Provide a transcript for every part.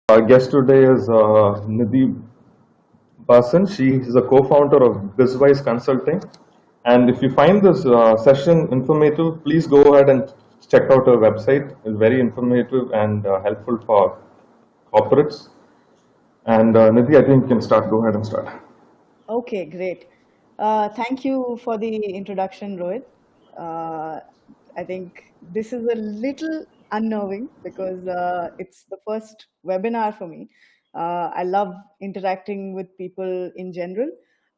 Our guest today is Nidhi Bhasin. She is a co-founder of BizWise Consulting. And if you find this session informative, please go ahead and check out her website. It's very informative and helpful for corporates. And Nidhi, I think you can start. Go ahead and start. Okay, great. Thank you for the introduction, Rohit. Uh, I think this is a little unnerving because it's the first webinar for me. I love interacting with people in general,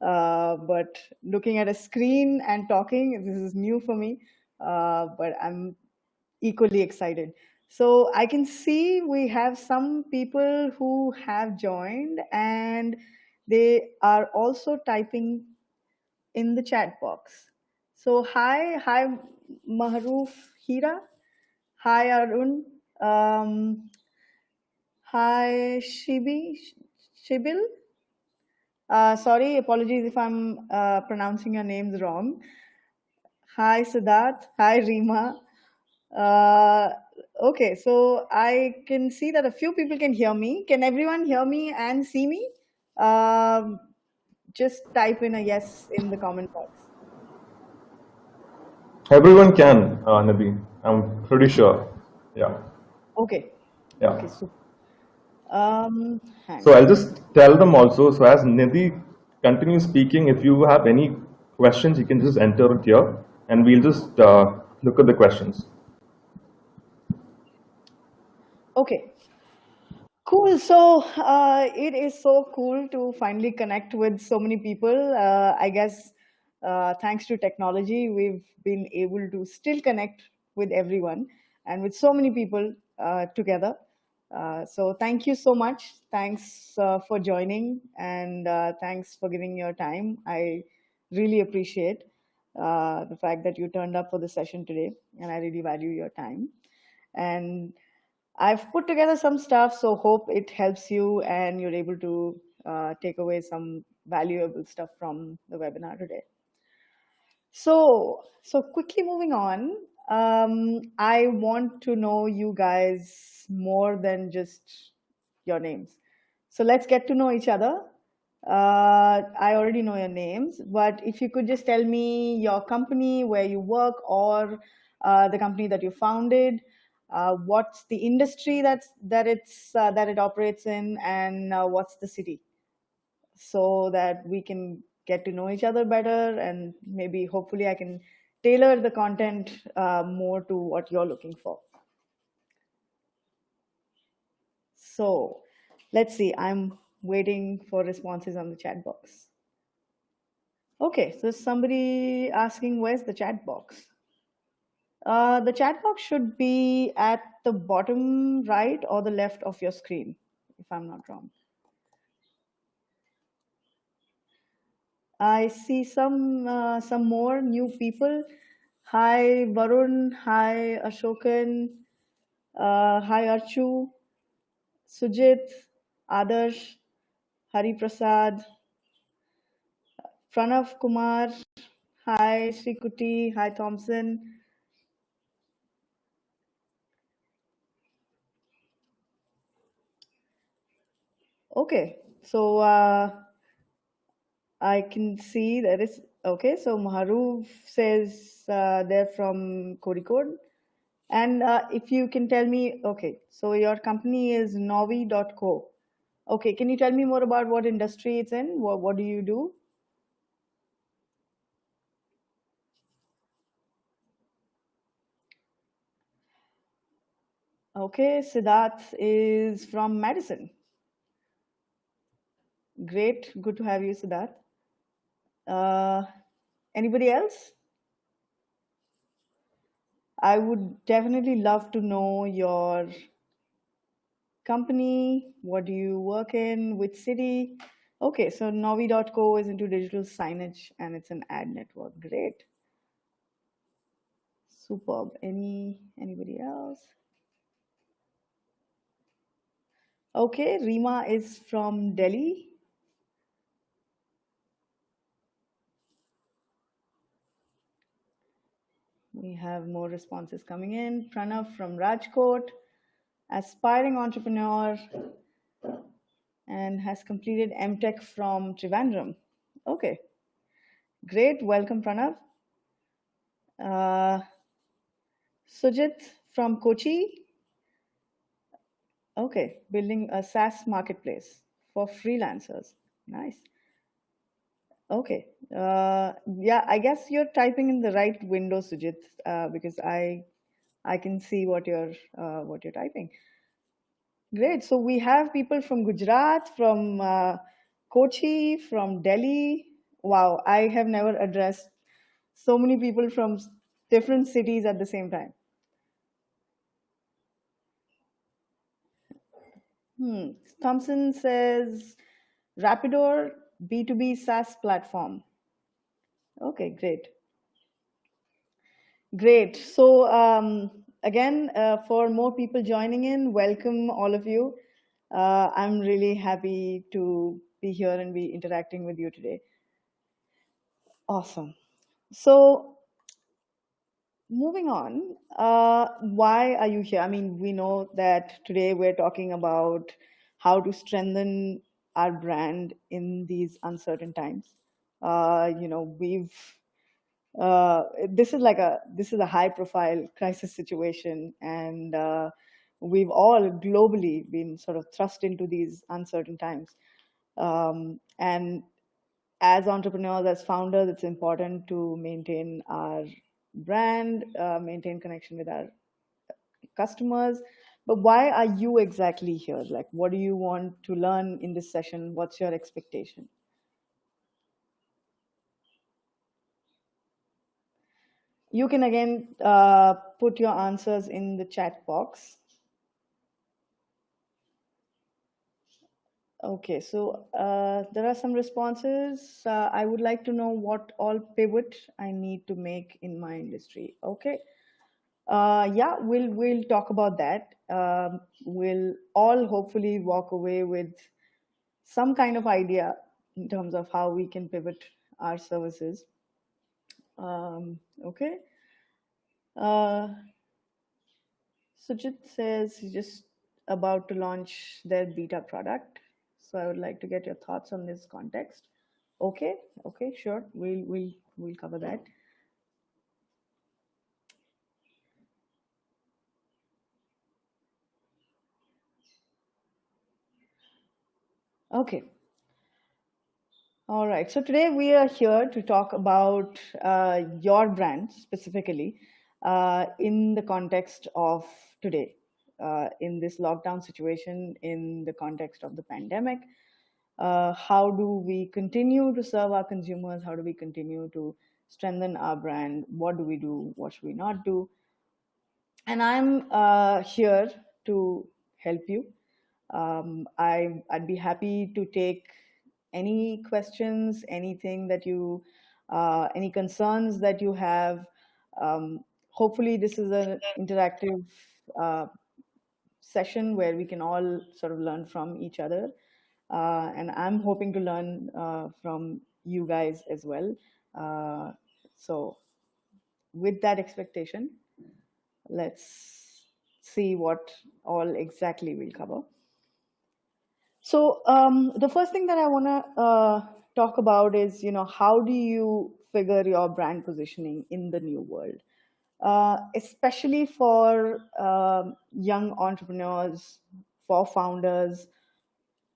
but looking at a screen and talking, this is new for me, but I'm equally excited. So I can see we have some people who have joined and they are also typing in the chat box. So hi Mahroof Hira, hi Arun, hi Shibil. Sorry, apologies if I'm pronouncing your names wrong. Hi Siddharth, hi Rima. Uh, okay, so I can see that a few people can hear me. Can everyone hear me and see me? Um, just type in a yes in the comment box. Everyone can, Nidhi. I'm pretty sure. Yeah. Okay. Yeah. Okay, super. Hang So on. I'll just tell them also. So as Nidhi continues speaking, if you have any questions, you can just enter it here, and we'll just look at the questions. Okay. Cool. So it is so cool to finally connect with so many people. I guess thanks to technology, we've been able to still connect with everyone and with so many people together. So thank you so much. Thanks for joining and thanks for giving your time. I really appreciate the fact that you turned up for the session today, and I really value your time. And I've put together some stuff, so hope it helps you and you're able to take away some valuable stuff from the webinar today. So quickly moving on, I want to know you guys more than just your names. So let's get to know each other. I already know your names, but if you could just tell me your company, where you work, or the company that you founded, what's the industry that it operates in, and what's the city, so that we can get to know each other better, and maybe hopefully I can tailor the content more to what you're looking for. So let's see. I'm waiting for responses on the chat box. Okay, so somebody asking where's the chat box? The chat box should be at the bottom right or the left of your screen, if I'm not wrong. I see some more new people. Hi Varun, hi Ashokan, hi Archu, Sujit, Adarsh, Hari Prasad, Pranav Kumar, hi Srikuti, hi Thompson. Okay, so I can see that is okay. So Maharuv says they're from Kozhikode. And if you can tell me, okay, so your company is novi.co. Okay, can you tell me more about what industry it's in? What do you do? Okay, Siddharth is from Madison. Great, good to have you, Siddharth. Uh, Anybody else? I would definitely love to know your company, what do you work in, which city? Okay, so novi.co is into digital signage and it's an ad network. Great. Superb. Anybody else? Okay, Rima is from Delhi. We have more responses coming in. Pranav from Rajkot, aspiring entrepreneur. and has completed MTech from Trivandrum. Okay, great. Welcome, Pranav. Uh, Sujit from Kochi. Okay, building a SaaS marketplace for freelancers. Nice. Okay. Yeah, I guess you're typing in the right window, Sujit, because I can see what you're typing. Great. So we have people from Gujarat, from Kochi, from Delhi. Wow, I have never addressed so many people from different cities at the same time. Thompson says Rapidor B2B SaaS platform. Okay, great. Great. So, again, for more people joining in, welcome all of you. I'm really happy to be here and be interacting with you today. Awesome. So, moving on, why are you here? I mean, we know that today we're talking about how to strengthen our brand in these uncertain times. We've this is a high profile crisis situation, and we've all globally been sort of thrust into these uncertain times. And as entrepreneurs, as founders, it's important to maintain our brand, maintain connection with our customers. But why are you exactly here? Like, what do you want to learn in this session? What's your expectation? You can again put your answers in the chat box. Okay, so there are some responses. I would like to know what all pivot I need to make in my industry. Okay, yeah, we'll talk about that. We'll all hopefully walk away with some kind of idea in terms of how we can pivot our services. Okay. Uh, Sujit says he's just about to launch their beta product. So I would like to get your thoughts on this context. Okay, okay, sure. We'll cover that. Okay. All right. So today we are here to talk about your brand specifically in the context of today, in this lockdown situation, in the context of the pandemic. How do we continue to serve our consumers? How do we continue to strengthen our brand? What do we do? What should we not do? And I'm here to help you. I'd be happy to take any questions, anything that you, any concerns that you have. Hopefully, this is an interactive session where we can all sort of learn from each other. And I'm hoping to learn from you guys as well. So, with that expectation, let's see what all exactly we'll cover. So the first thing that I want to talk about is, how do you figure your brand positioning in the new world, especially for young entrepreneurs, for founders,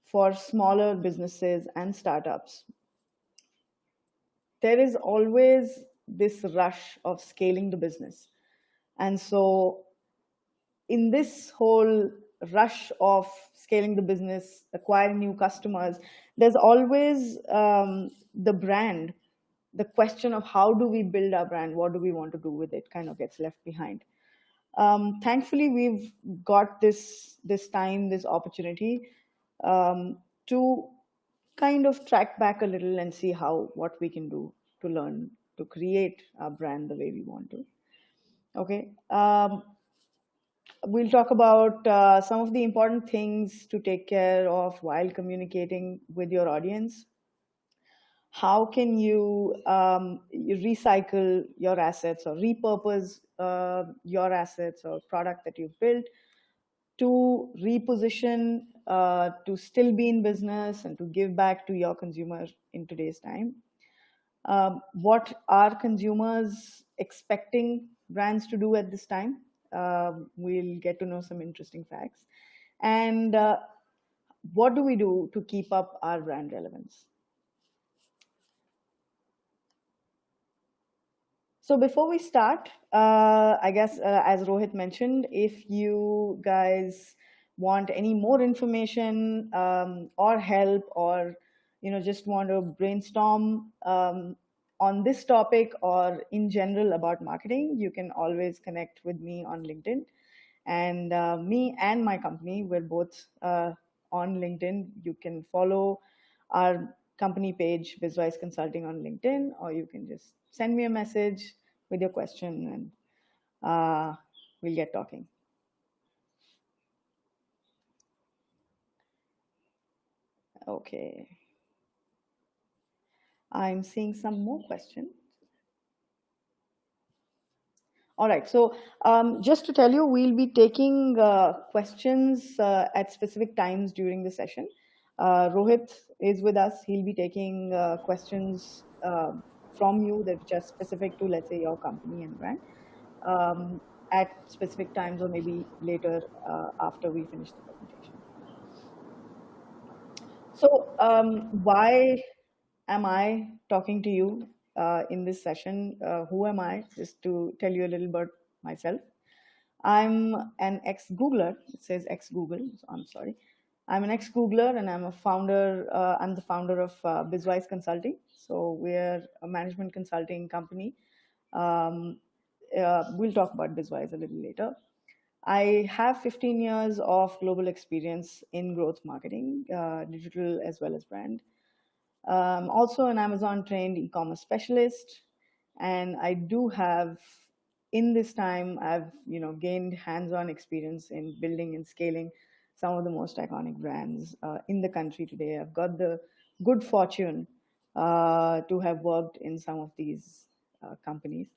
for smaller businesses and startups. There is always this rush of scaling the business. And so in this whole rush of scaling the business, acquiring new customers, there's always the brand. The question of how do we build our brand, what do we want to do with it, kind of gets left behind. Thankfully, we've got this time, this opportunity to kind of track back a little and see what we can do to learn to create our brand the way we want to. Okay. We'll talk about some of the important things to take care of while communicating with your audience. How can you recycle your assets or repurpose your assets or product that you've built? to reposition, to still be in business and to give back to your consumer in today's time. What are consumers expecting brands to do at this time? We'll get to know some interesting facts. And what do we do to keep up our brand relevance? So before we start, I guess as Rohit mentioned, if you guys want any more information or help, or just want to brainstorm on this topic or in general about marketing, you can always connect with me on LinkedIn. And me and my company, we're both on LinkedIn. You can follow our company page, Bizwise Consulting, on LinkedIn, or you can just send me a message with your question, and we'll get talking. Okay. I'm seeing some more questions. All right. So just to tell you, we'll be taking questions at specific times during the session. Rohit is with us. He'll be taking questions from you that are specific to, let's say, your company and brand at specific times, or maybe later after we finish the presentation. So why am I talking to you in this session? Who am I? Just to tell you a little about myself. I'm an ex-Googler. It says ex-Google. So I'm sorry. I'm an ex-Googler, and I'm a founder. I'm the founder of Bizwise Consulting. So we're a management consulting company. We'll talk about Bizwise a little later. I have 15 years of global experience in growth marketing, digital as well as brand. Also an Amazon trained e-commerce specialist, and I do have, in this time, I've gained hands-on experience in building and scaling some of the most iconic brands in the country today. I've got the good fortune to have worked in some of these companies.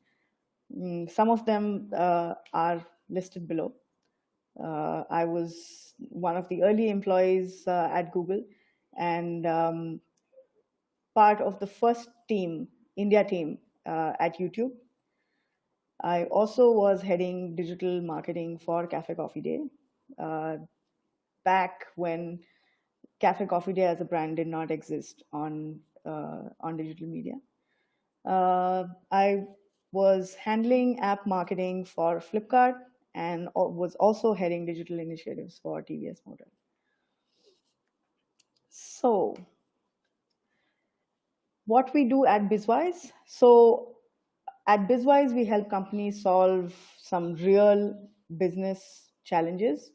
Some of them are listed below. I was one of the early employees at Google, and part of the first team, India team, at YouTube. I also was heading digital marketing for Cafe Coffee Day, back when Cafe Coffee Day as a brand did not exist on digital media. I was handling app marketing for Flipkart, and was also heading digital initiatives for TVS Motor. So what we do at Bizwise. So at Bizwise, we help companies solve some real business challenges.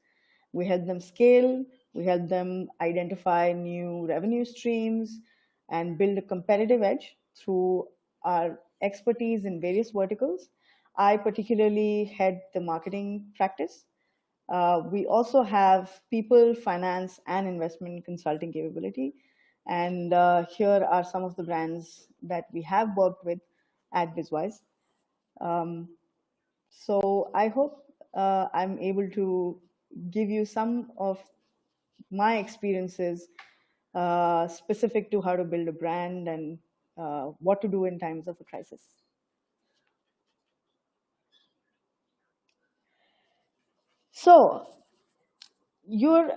We help them scale, we help them identify new revenue streams, and build a competitive edge through our expertise in various verticals. I particularly head the marketing practice. We also have people, finance, and investment consulting capability. And here are some of the brands that we have worked with at Bizwise. So I hope I'm able to give you some of my experiences specific to how to build a brand and what to do in times of a crisis. So you're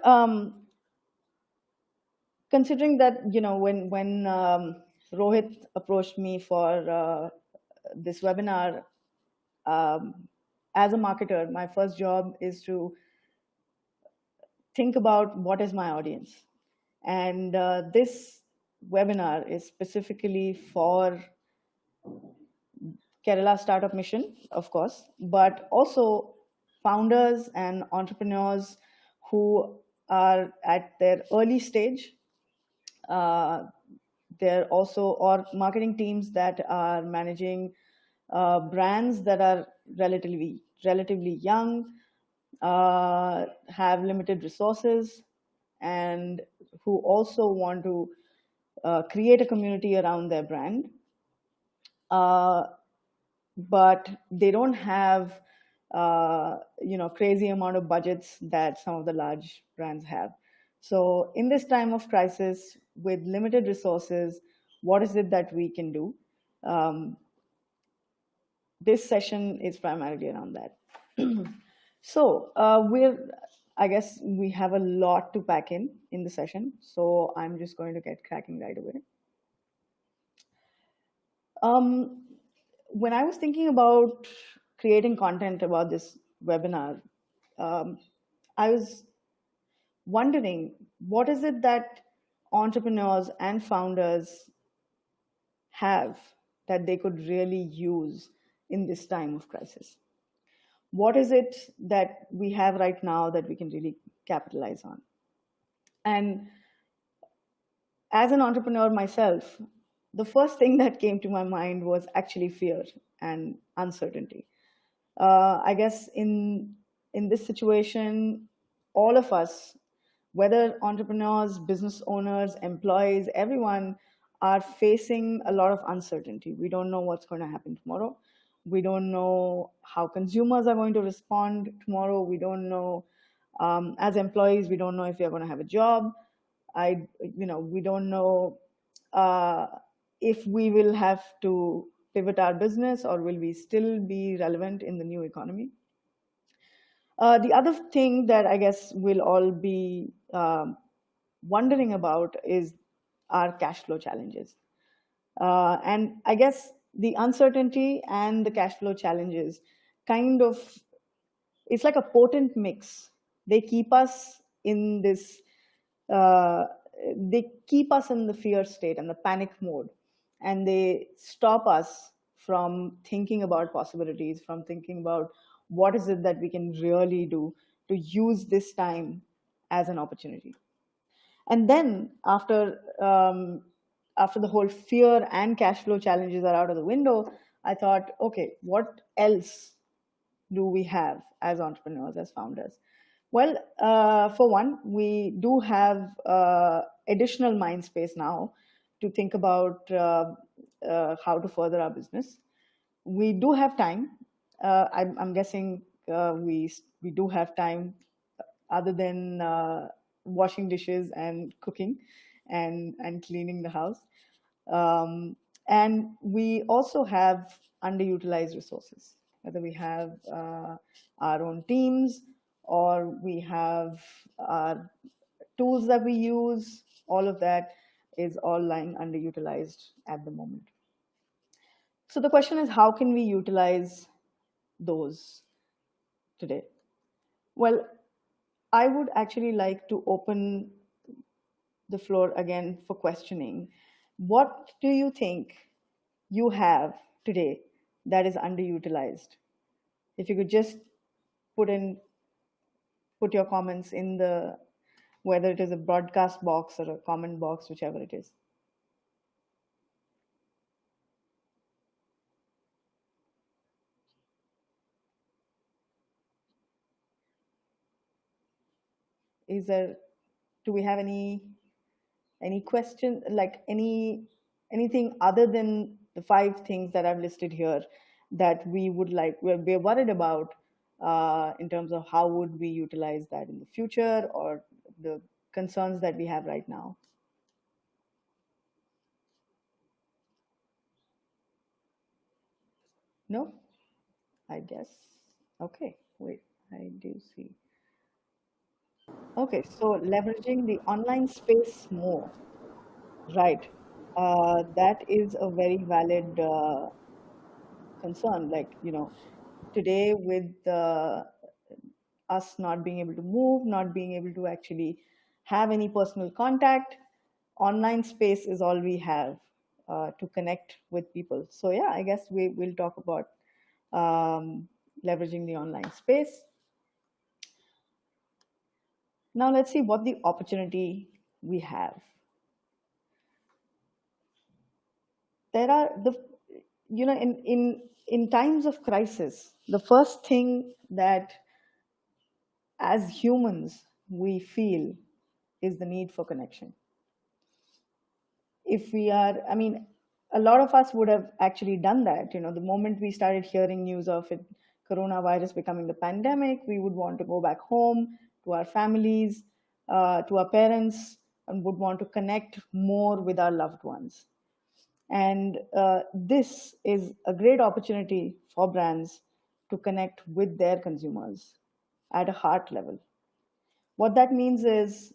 considering that, when Rohit approached me for this webinar, as a marketer, my first job is to think about what is my audience. And this webinar is specifically for Kerala Startup Mission, of course, but also founders and entrepreneurs who are at their early stage. They're also, or marketing teams that are managing brands that are relatively young, have limited resources, and who also want to create a community around their brand, but they don't have crazy amount of budgets that some of the large brands have. So in this time of crisis with limited resources, what is it that we can do? Um, this session is primarily around that. So I guess we have a lot to pack in the session. So I'm just going to get cracking right away. Um, when I was thinking about creating content about this webinar, um, I was wondering what is it that entrepreneurs and founders have that they could really use in this time of crisis? What is it that we have right now that we can really capitalize on? And as an entrepreneur myself, the first thing that came to my mind was actually fear and uncertainty. I guess in this situation, all of us, whether entrepreneurs, business owners, employees, everyone are facing a lot of uncertainty. We don't know what's going to happen tomorrow. We don't know how consumers are going to respond tomorrow. We don't know, as employees, we don't know if we are going to have a job. We don't know uh, if we will have to pivot our business or will we still be relevant in the new economy. The other thing that I guess we'll all be wondering about is our cash flow challenges. And I guess the uncertainty and the cash flow challenges kind of, it's like a potent mix. They keep us in this, uh, they keep us in the fear state and the panic mode, and they stop us from thinking about possibilities, from thinking about what is it that we can really do to use this time as an opportunity. And then after the whole fear and cash flow challenges are out of the window, I thought, okay, what else do we have as entrepreneurs, as founders? Well, for one, we do have additional mind space now to think about how to further our business. We do have time. I'm guessing we do have time other than washing dishes and cooking and cleaning the house. Um, and we also have underutilized resources, whether we have our own teams or we have our tools that we use. All of that is all lying underutilized at the moment. So the question is, how can we utilize those today? Well, I would actually like to open the floor again for questioning. What do you think you have today that is underutilized? If you could just put your comments in the, whether it is a broadcast box or a comment box, whichever it is. Is there, do we have any question, like anything other than the 5 things that I've listed here that we would like, we're worried about in terms of how would we utilize that in the future, or the concerns that we have right now? No, I guess. Okay, wait, I do see. Okay, so leveraging the online space more, right? That is a very valid concern. Like, today with us not being able to move, not being able to actually have any personal contact, online space is all we have to connect with people. So yeah, I guess we will talk about leveraging the online space. Now let's see what the opportunity we have. There are the, in times of crisis, the first thing that as humans we feel is the need for connection. If we are, I mean, a lot of us would have actually done that, the moment we started hearing news of it, coronavirus becoming the pandemic, we would want to go back home to our families, to our parents, and would want to connect more with our loved ones. And this is a great opportunity for brands to connect with their consumers at a heart level. What that means is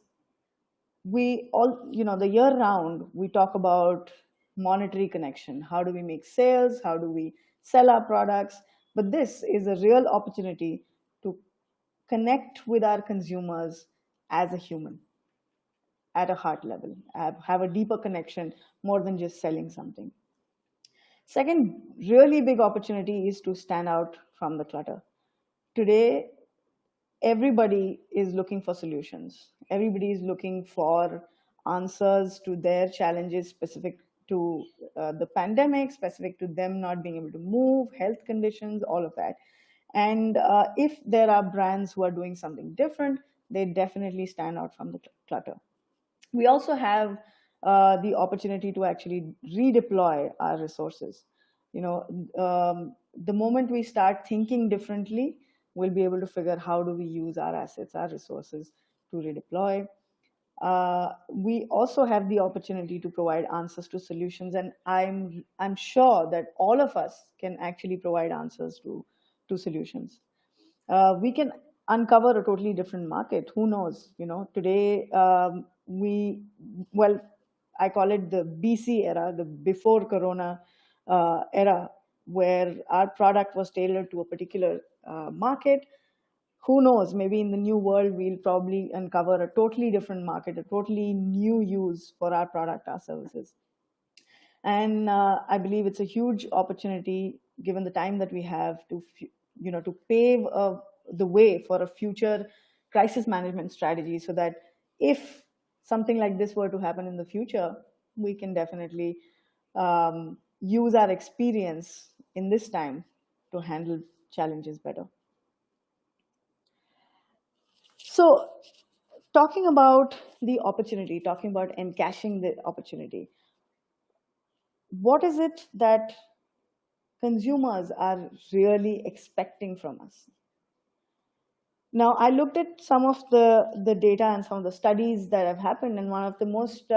we all, the year round, we talk about monetary connection. How do we make sales? How do we sell our products? But this is a real opportunity to connect with our consumers as a human at a heart level, have a deeper connection more than just selling something. Second, really big opportunity is to stand out from the clutter. Today, everybody is looking for solutions. Everybody is looking for answers to their challenges specific to the pandemic, specific to them not being able to move, health conditions, all of that. And if there are brands who are doing something different, they definitely stand out from the clutter. We also have the opportunity to actually redeploy our resources. The moment we start thinking differently, we'll be able to figure how do we use our assets, our resources to redeploy. We also have the opportunity to provide answers to solutions, and I'm sure that all of us can actually provide answers to solutions. We can uncover a totally different market. Who knows? Today well, I call it the BC era, the before Corona era, where our product was tailored to a particular market. Who knows? Maybe in the new world, we'll probably uncover a totally different market, a totally new use for our product, our services. And I believe it's a huge opportunity, given the time that we have, to pave the way for a future crisis management strategy, so that if something like this were to happen in the future, we can definitely use our experience in this time to handle challenges better. So, talking about the opportunity, talking about encashing the opportunity, what is it that consumers are really expecting from us? Now, I looked at some of the data and some of the studies that have happened, and one of the most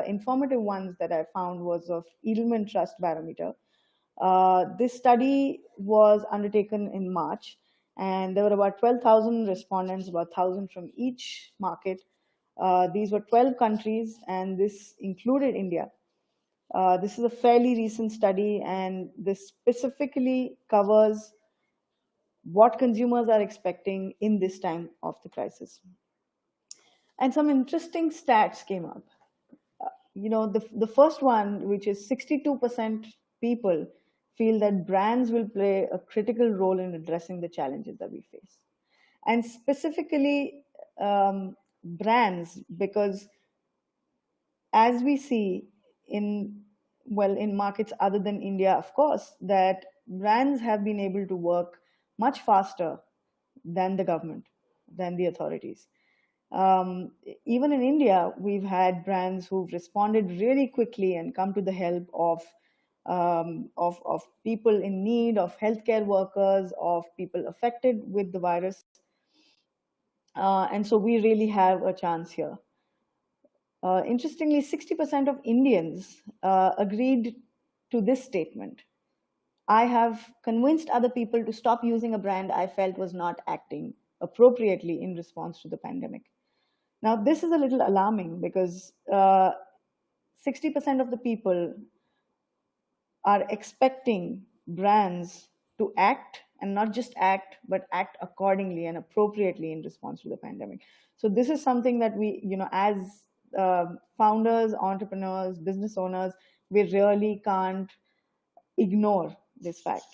informative ones that I found was of Edelman Trust Barometer. This study was undertaken in March, and there were about 12,000 respondents, about 1,000 from each market. These were 12 countries, and this included India. This is a fairly recent study, and this specifically covers what consumers are expecting in this time of the crisis. And some interesting stats came up. The first one, which is 62% people feel that brands will play a critical role in addressing the challenges that we face. And specifically, brands, because as we see in markets other than India, of course, that brands have been able to work much faster than the government, than the authorities. Even in India, we've had brands who've responded really quickly and come to the help of people in need, of healthcare workers, of people affected with the virus. And so we really have a chance here. Interestingly, 60% of Indians agreed to this statement. I have convinced other people to stop using a brand I felt was not acting appropriately in response to the pandemic. Now, this is a little alarming because 60% of the people are expecting brands to act, and not just act, but act accordingly and appropriately in response to the pandemic. So this is something that we, as founders, entrepreneurs, business owners, we really can't ignore this fact.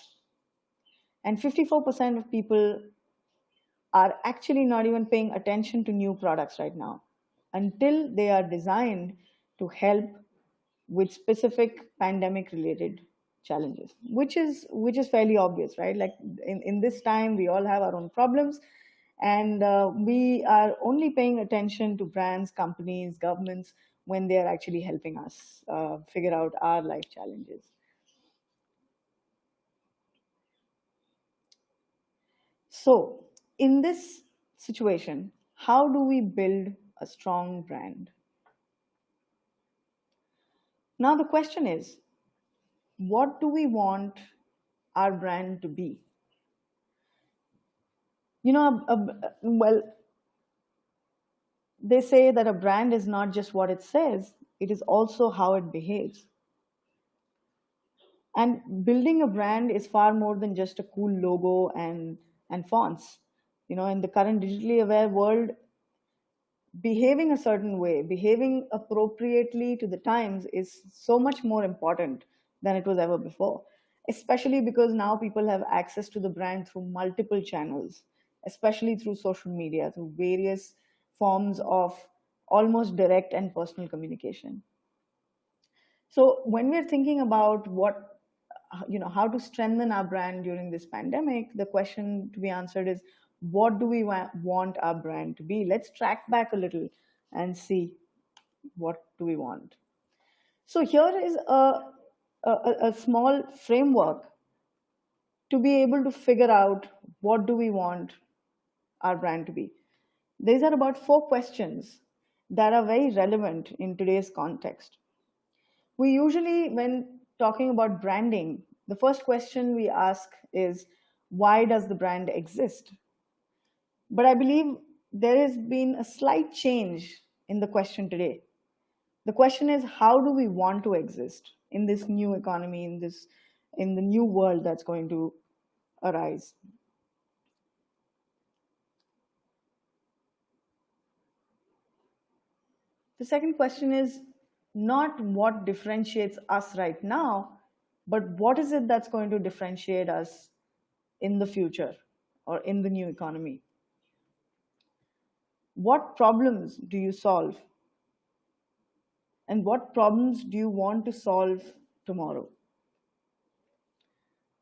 And 54% of people are actually not even paying attention to new products right now until they are designed to help with specific pandemic related challenges, which is fairly obvious, right? Like in this time, we all have our own problems, and we are only paying attention to brands, companies, governments when they are actually helping us figure out our life challenges. So, in this situation, how do we build a strong brand? Now, the question is, what do we want our brand to be? Well, they say that a brand is not just what it says, it is also how it behaves. And building a brand is far more than just a cool logo and fonts. In the current digitally aware world, behaving a certain way, behaving appropriately to the times is so much more important than it was ever before, especially because now people have access to the brand through multiple channels, especially through social media, through various forms of almost direct and personal communication. So when we're thinking about how to strengthen our brand during this pandemic, the question to be answered is, what do we want our brand to be? Let's track back a little and see what do we want. So here is a small framework to be able to figure out what do we want our brand to be. These are about 4 questions that are very relevant in today's context. We usually, when talking about branding, the first question we ask is, why does the brand exist? But I believe there has been a slight change in the question today. The question is, how do we want to exist in this new economy, in the new world that's going to arise? The second question is not what differentiates us right now, but what is it that's going to differentiate us in the future or in the new economy? What problems do you solve? And what problems do you want to solve tomorrow?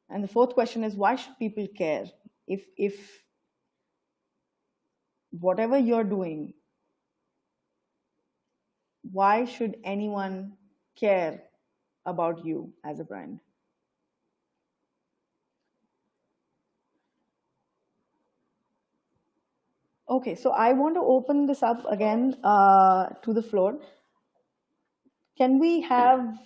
And the fourth question is, why should people care? If whatever you're doing, why should anyone care about you as a brand? Okay, so I want to open this up again to the floor. Can we have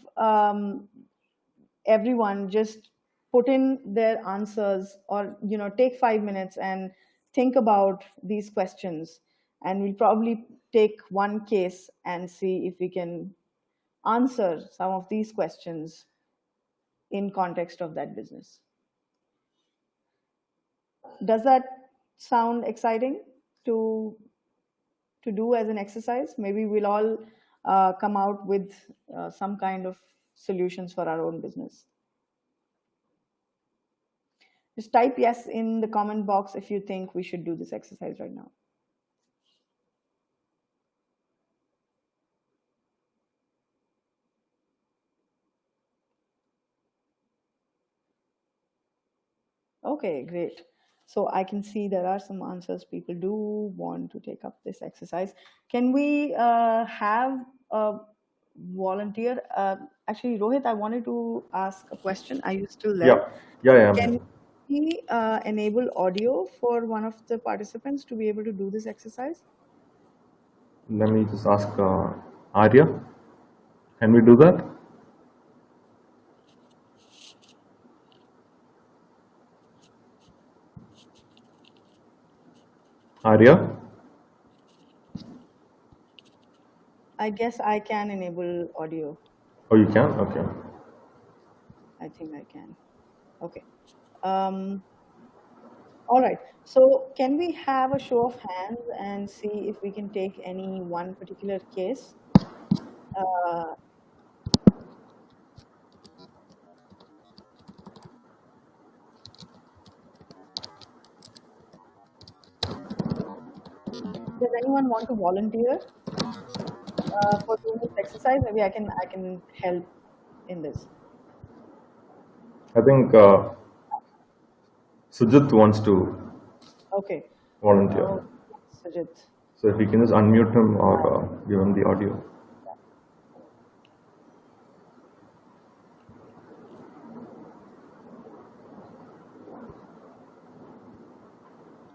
everyone just put in their answers, or take 5 minutes and think about these questions, and we'll probably take one case and see if we can answer some of these questions in context of that business. Does that sound exciting to do as an exercise? Maybe we'll all come out with some kind of solutions for our own business. Just type yes in the comment box if you think we should do this exercise right now. Okay, great. So I can see there are some answers. People do want to take up this exercise. Can we have a volunteer? Actually, Rohit, I wanted to ask a question. Are you still there? Yeah, yeah, I'm Can here. we enable audio for one of the participants to be able to do this exercise? Let me just ask Arya. Can we do that? Arya? I guess I can enable audio. Oh, you can? Okay. I think I can. Okay. All right. So can we have a show of hands and see if we can take any one particular case? Uh, does anyone want to volunteer for doing this exercise? Maybe I can help in this. I think Sujit wants to Okay. volunteer. Sujit. So if we can just unmute him or give him the audio.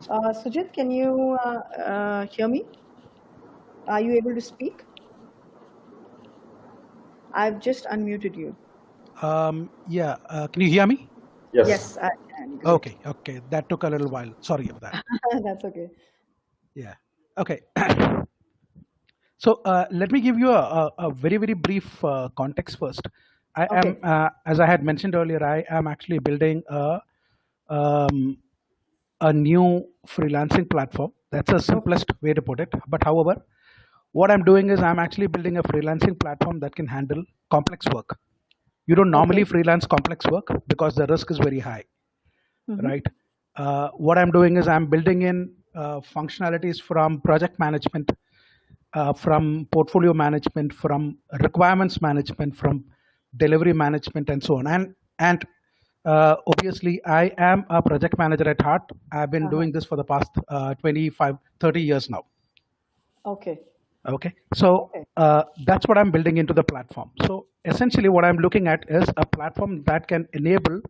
Sujit, can you hear me? Are you able to speak? I've just unmuted you. Yeah, can you hear me? Yes. Yes, I can. Great. Okay, okay. That took a little while. Sorry for that. That's okay. Yeah. Okay. So let me give you a very, very brief context first. I am, Okay. as I had mentioned earlier, I am actually building um, a new freelancing platform. That's the Okay. simplest way to put it. But however, what I'm doing is I'm actually building a freelancing platform that can handle complex work. You don't normally Okay. freelance complex work because the risk is very high, Mm-hmm. right? What I'm doing is I'm building in functionalities from project management, from portfolio management, from requirements management, from delivery management, and so on. And obviously, I am a project manager at heart. I've been Uh-huh. doing this for the past 25, 30 years now. Okay. Okay, so Okay. that's what I'm building into the platform. So essentially, what I'm looking at is a platform that can enable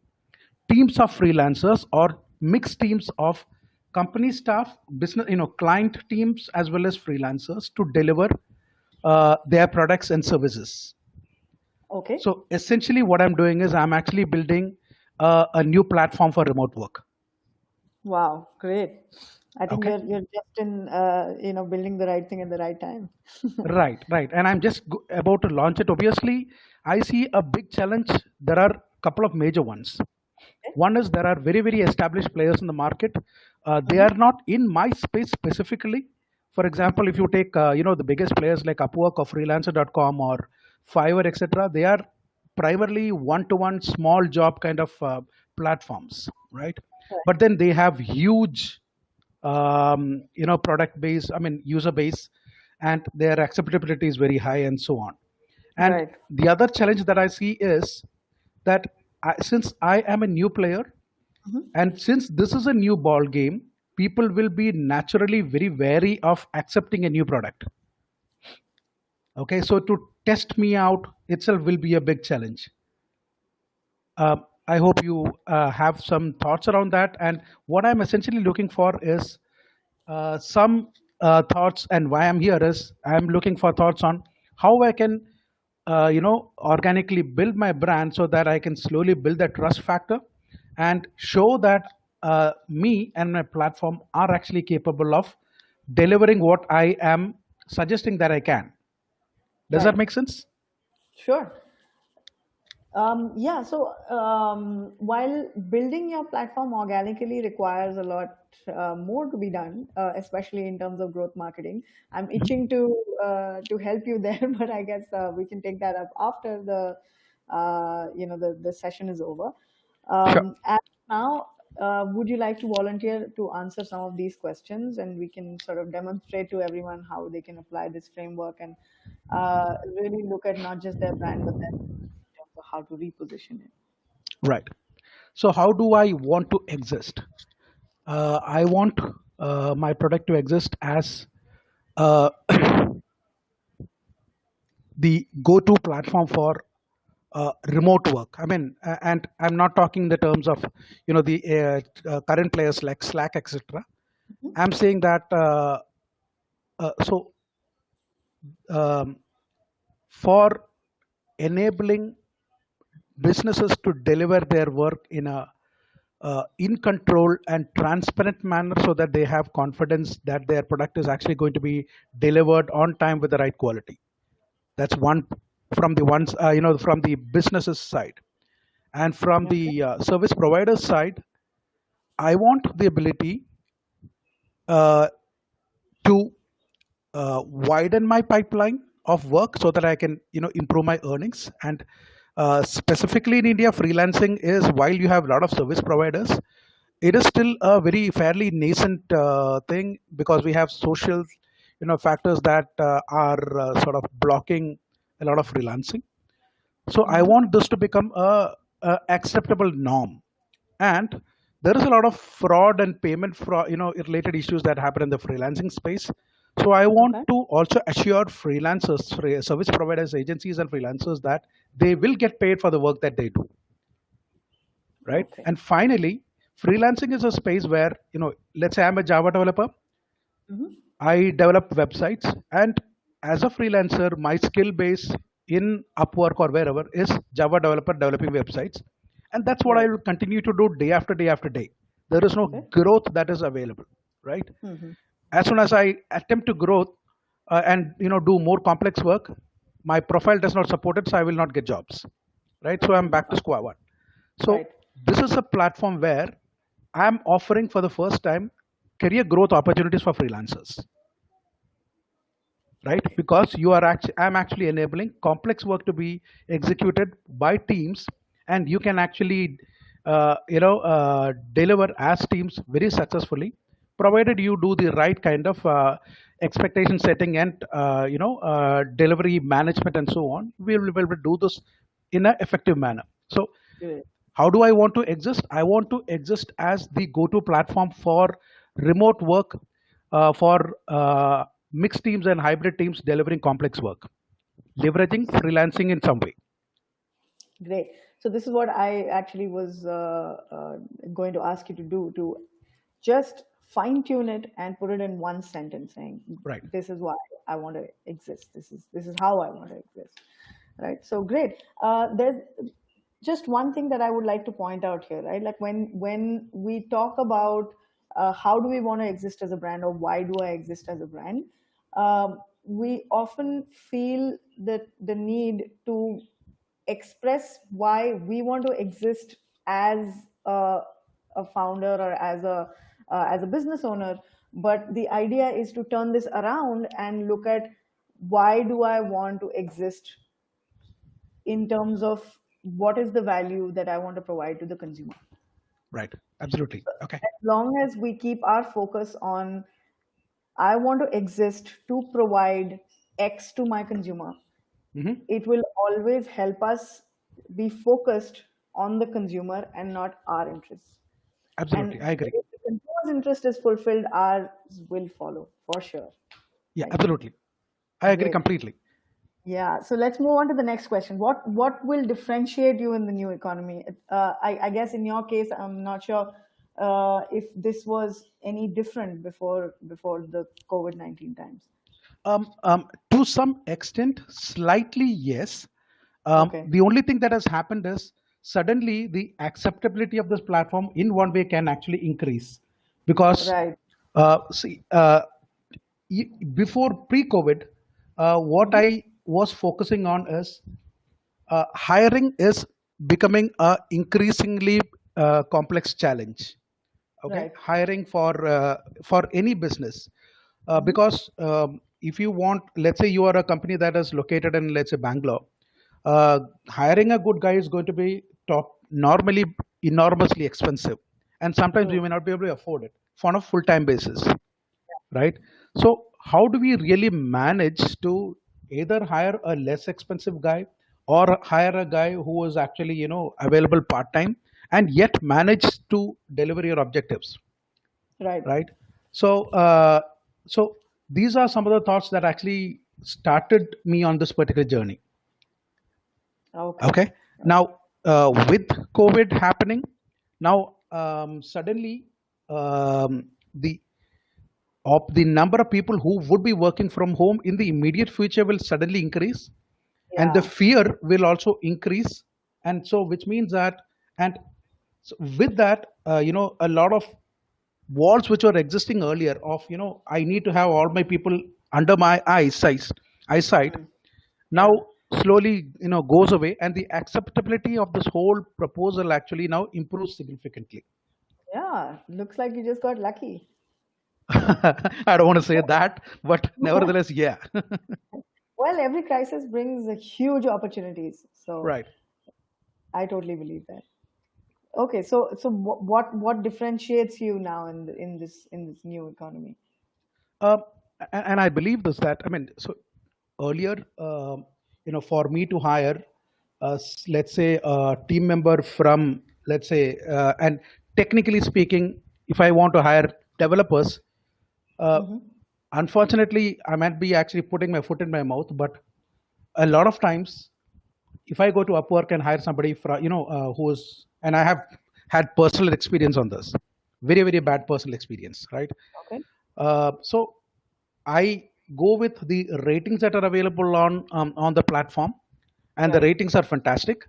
teams of freelancers or mixed teams of company staff, business, client teams as well as freelancers to deliver their products and services. Okay. So essentially, what I'm doing is I'm actually building a new platform for remote work. Wow. Great. I think Okay. you're just in building the right thing at the right time. Right, right. And I'm just about to launch it. Obviously, I see a big challenge. There are a couple of major ones. Okay. One is there are very, very established players in the market. They Mm-hmm. are not in my space specifically. For example, if you take the biggest players like Upwork or Freelancer.com or Fiverr, etc., they are primarily one-to-one small job kind of platforms, right? Right. But then they have huge product base, I mean user base, and their acceptability is very high and so on. And Right. the other challenge that I see is that since I am a new player, Mm-hmm. and since this is a new ball game, people will be naturally very wary of accepting a new product. Okay, so to test me out itself will be a big challenge. I hope you have some thoughts around that. And what I'm essentially looking for is some thoughts, and why I'm here is I'm looking for thoughts on how I can, organically build my brand so that I can slowly build that trust factor and show that me and my platform are actually capable of delivering what I am suggesting that I can. Does that Right. make sense? Sure. Yeah, so while building your platform organically requires a lot more to be done, especially in terms of growth marketing. I'm itching to help you there, but I guess we can take that up after the session is over. Sure. And now, would you like to volunteer to answer some of these questions, and we can sort of demonstrate to everyone how they can apply this framework and really look at not just their brand but their in terms of how to reposition it. Right. So, how do I want to exist? I want my product to exist as uh, the go-to platform for remote work. I mean, and I'm not talking in the terms of the current players like Slack, etc. Mhm. I'm saying that so um, for enabling businesses to deliver their work in a in control and transparent manner so that they have confidence that their product is actually going to be delivered on time with the right quality. That's one from the ones from the businesses side. And from Okay. the service providers side, I want the ability uh, to widen my pipeline of work so that I can improve my earnings. And specifically in India, freelancing is, while you have a lot of service providers, it is still a very fairly nascent thing because we have social factors that are sort of blocking a lot of freelancing. So I Mm-hmm. want this to become a acceptable norm. And there is a lot of fraud and payment fraud, related issues that happen in the freelancing space. So I want Okay. to also assure freelancers, service providers, agencies, and freelancers that they will get paid for the work that they do, right? Okay. And finally, freelancing is a space where, let's say I'm a Java developer. I develop websites, and as a freelancer, my skill base in Upwork or wherever is Java developer developing websites, and that's what I Right. will continue to do day after day after day. There is no Okay. growth that is available, right? As soon as I attempt to grow and do more complex work, my profile does not support it, so I will not get jobs, right? So I'm back to square one. So Right. this is a platform where I'm offering for the first time career growth opportunities for freelancers, right? Okay. Because I'm actually enabling complex work to be executed by teams, and you can actually deliver as teams very successfully, provided you do the right kind of expectation setting and delivery management and so on. We will be able to do this in an effective manner. So Great. how do I want to exist? I want to exist as the go-to platform for remote work, for mixed teams and hybrid teams delivering complex work, leveraging freelancing in some way. Great. So this is what I actually was going to ask you to do, to just fine tune it and put it in one sentence saying, Right. this is why I want to exist. This is how I want to exist. Right. So great. There's just one thing that I would like to point out here, right? Like when we talk about how do we want to exist as a brand, or why do I exist as a brand, we often feel that the need to express why we want to exist as a founder or as a business owner. But the idea is to turn this around and look at, why do I want to exist in terms of what is the value that I want to provide to the consumer. Right. Absolutely. Okay. As long as we keep our focus on, I want to exist to provide X to my consumer, it will always help us be focused on the consumer and not our interests. Absolutely. And I agree. if the consumer's interest is fulfilled, ours will follow for sure. Yeah, Right? absolutely. I agree Great. completely. Yeah. So let's move on to the next question. What will differentiate you in the new economy? I guess in your case, I'm not sure if this was any different before the COVID-19 times. To some extent, slightly yes. Okay. The only thing that has happened is suddenly the acceptability of this platform in one way can actually increase, because Right. see, before pre-COVID, what I was focusing on is hiring is becoming a increasingly complex challenge. Okay, Right. hiring for any business, because if you want, let's say you are a company that is located in, let's say, Bangalore, hiring a good guy is going to be normally enormously expensive, and sometimes you True. may not be able to afford it on a full-time basis, right? So how do we really manage to either hire a less expensive guy or hire a guy who is actually available part-time and yet manage to deliver your objectives, Right. right? So so these are some of the thoughts that actually started me on this particular journey. Okay. Okay. Now, with COVID happening, now suddenly, the the number of people who would be working from home in the immediate future will suddenly increase, and the Yeah. fear will also increase. And so which means that, and so with that, a lot of walls which were existing earlier of, I need to have all my people under my eyesight, now Yeah. slowly goes away, and the acceptability of this whole proposal actually now improves significantly. Yeah. Looks like you just got lucky. I don't want to say that, but nevertheless, yeah. Well, every crisis brings huge opportunities. So Right. I totally believe that. Okay, so what differentiates you now in this new economy? Um, and I believe this, that, I mean, so earlier, for me to hire, let's say, a team member from, let's say, and technically speaking, if I want to hire developers, uh, unfortunately, I might be actually putting my foot in my mouth, but a lot of times, if I go to Upwork and hire somebody from, who's, and I have had personal experience on this. Very, very bad personal experience, right? Okay. So I go with the ratings that are available on the platform, and the Right. ratings are fantastic.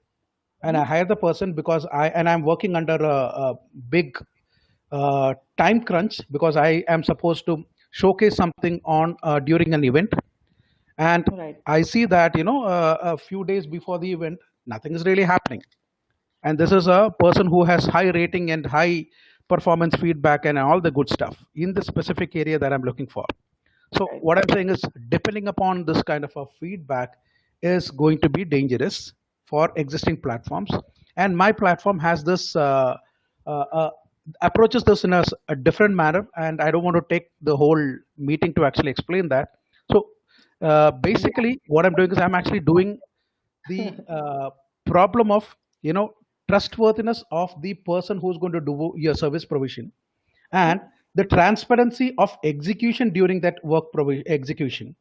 And I hire the person because I'm working under a big time crunch because I am supposed to showcase something on during an event, and Right. I see that a few days before the event nothing is really happening, and this is a person who has high rating and high performance feedback and all the good stuff in the specific area that I'm looking for. So Right. what I'm saying is, depending upon this kind of a feedback is going to be dangerous for existing platforms, and my platform has this uh, approaches this in a different manner, and I don't want to take the whole meeting to actually explain that. So basically what I'm doing is I'm actually doing the problem of trustworthiness of the person who's going to do your service provision, and the transparency of execution during that execution.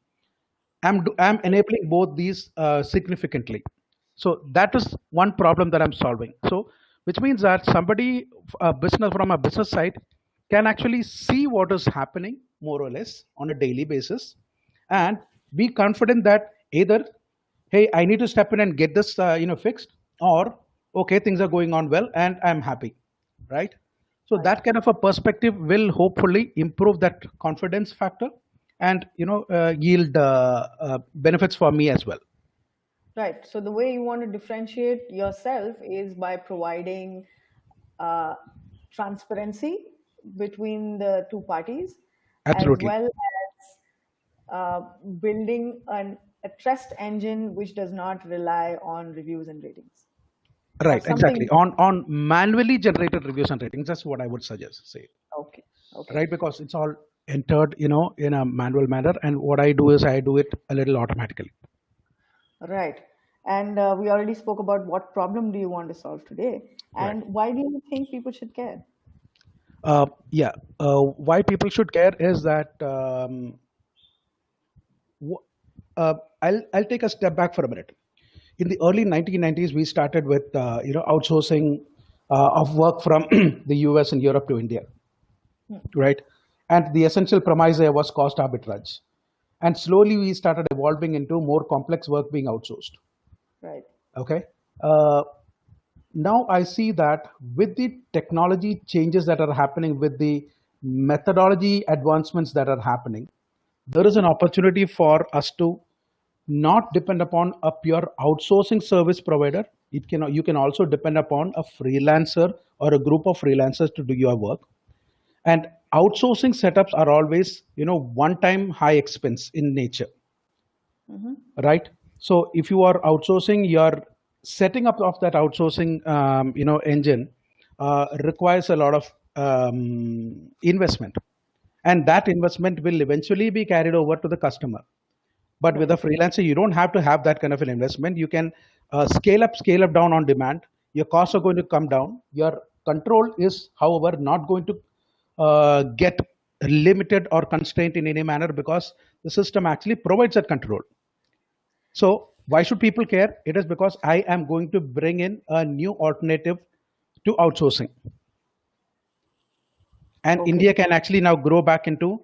I'm enabling both these significantly. So that is one problem that I'm solving. So which means that somebody, a business from a business side, can actually see what is happening more or less on a daily basis, and be confident that either, hey, I need to step in and get this fixed, or okay, things are going on well and I'm happy, right? So Right. that kind of a perspective will hopefully improve that confidence factor, and yield benefits for me as well. Right. So the way you want to differentiate yourself is by providing uh, transparency between the two parties, as Absolutely. well as building a trust engine which does not rely on reviews and ratings, or Right, something. exactly. On manually generated reviews and ratings, that's what I would suggest, say, Okay. Okay. right? Because it's all entered, in a manual manner, and what I do is I do it a little automatically. Right. And we already spoke about what problem do you want to solve today, Right. and why do you think people should care? Yeah. Why people should care is that w- I'll take a step back for a minute. In the early 1990s, we started with outsourcing of work from the US and Europe to India, right? And the essential premise there was cost arbitrage. And slowly we started evolving into more complex work being outsourced. Right. Okay. Uh, Now I see that with the technology changes that are happening, with the methodology advancements that are happening, there is an opportunity for us to not depend upon a pure outsourcing service provider. You can also depend upon a freelancer or a group of freelancers to do your work. And outsourcing setups are always one time high expense in nature, right? So if you are outsourcing, your setting up of that outsourcing engine requires a lot of investment, and that investment will eventually be carried over to the customer. But with a Right. freelancer, you don't have to have that kind of an investment. You can scale up down on demand. Your costs are going to come down. Your control is, however, not going to get limited or constrained in any manner, because the system actually provides that control. So why should people care? It is because I am going to bring in a new alternative to outsourcing, and Okay. India can actually now grow back into.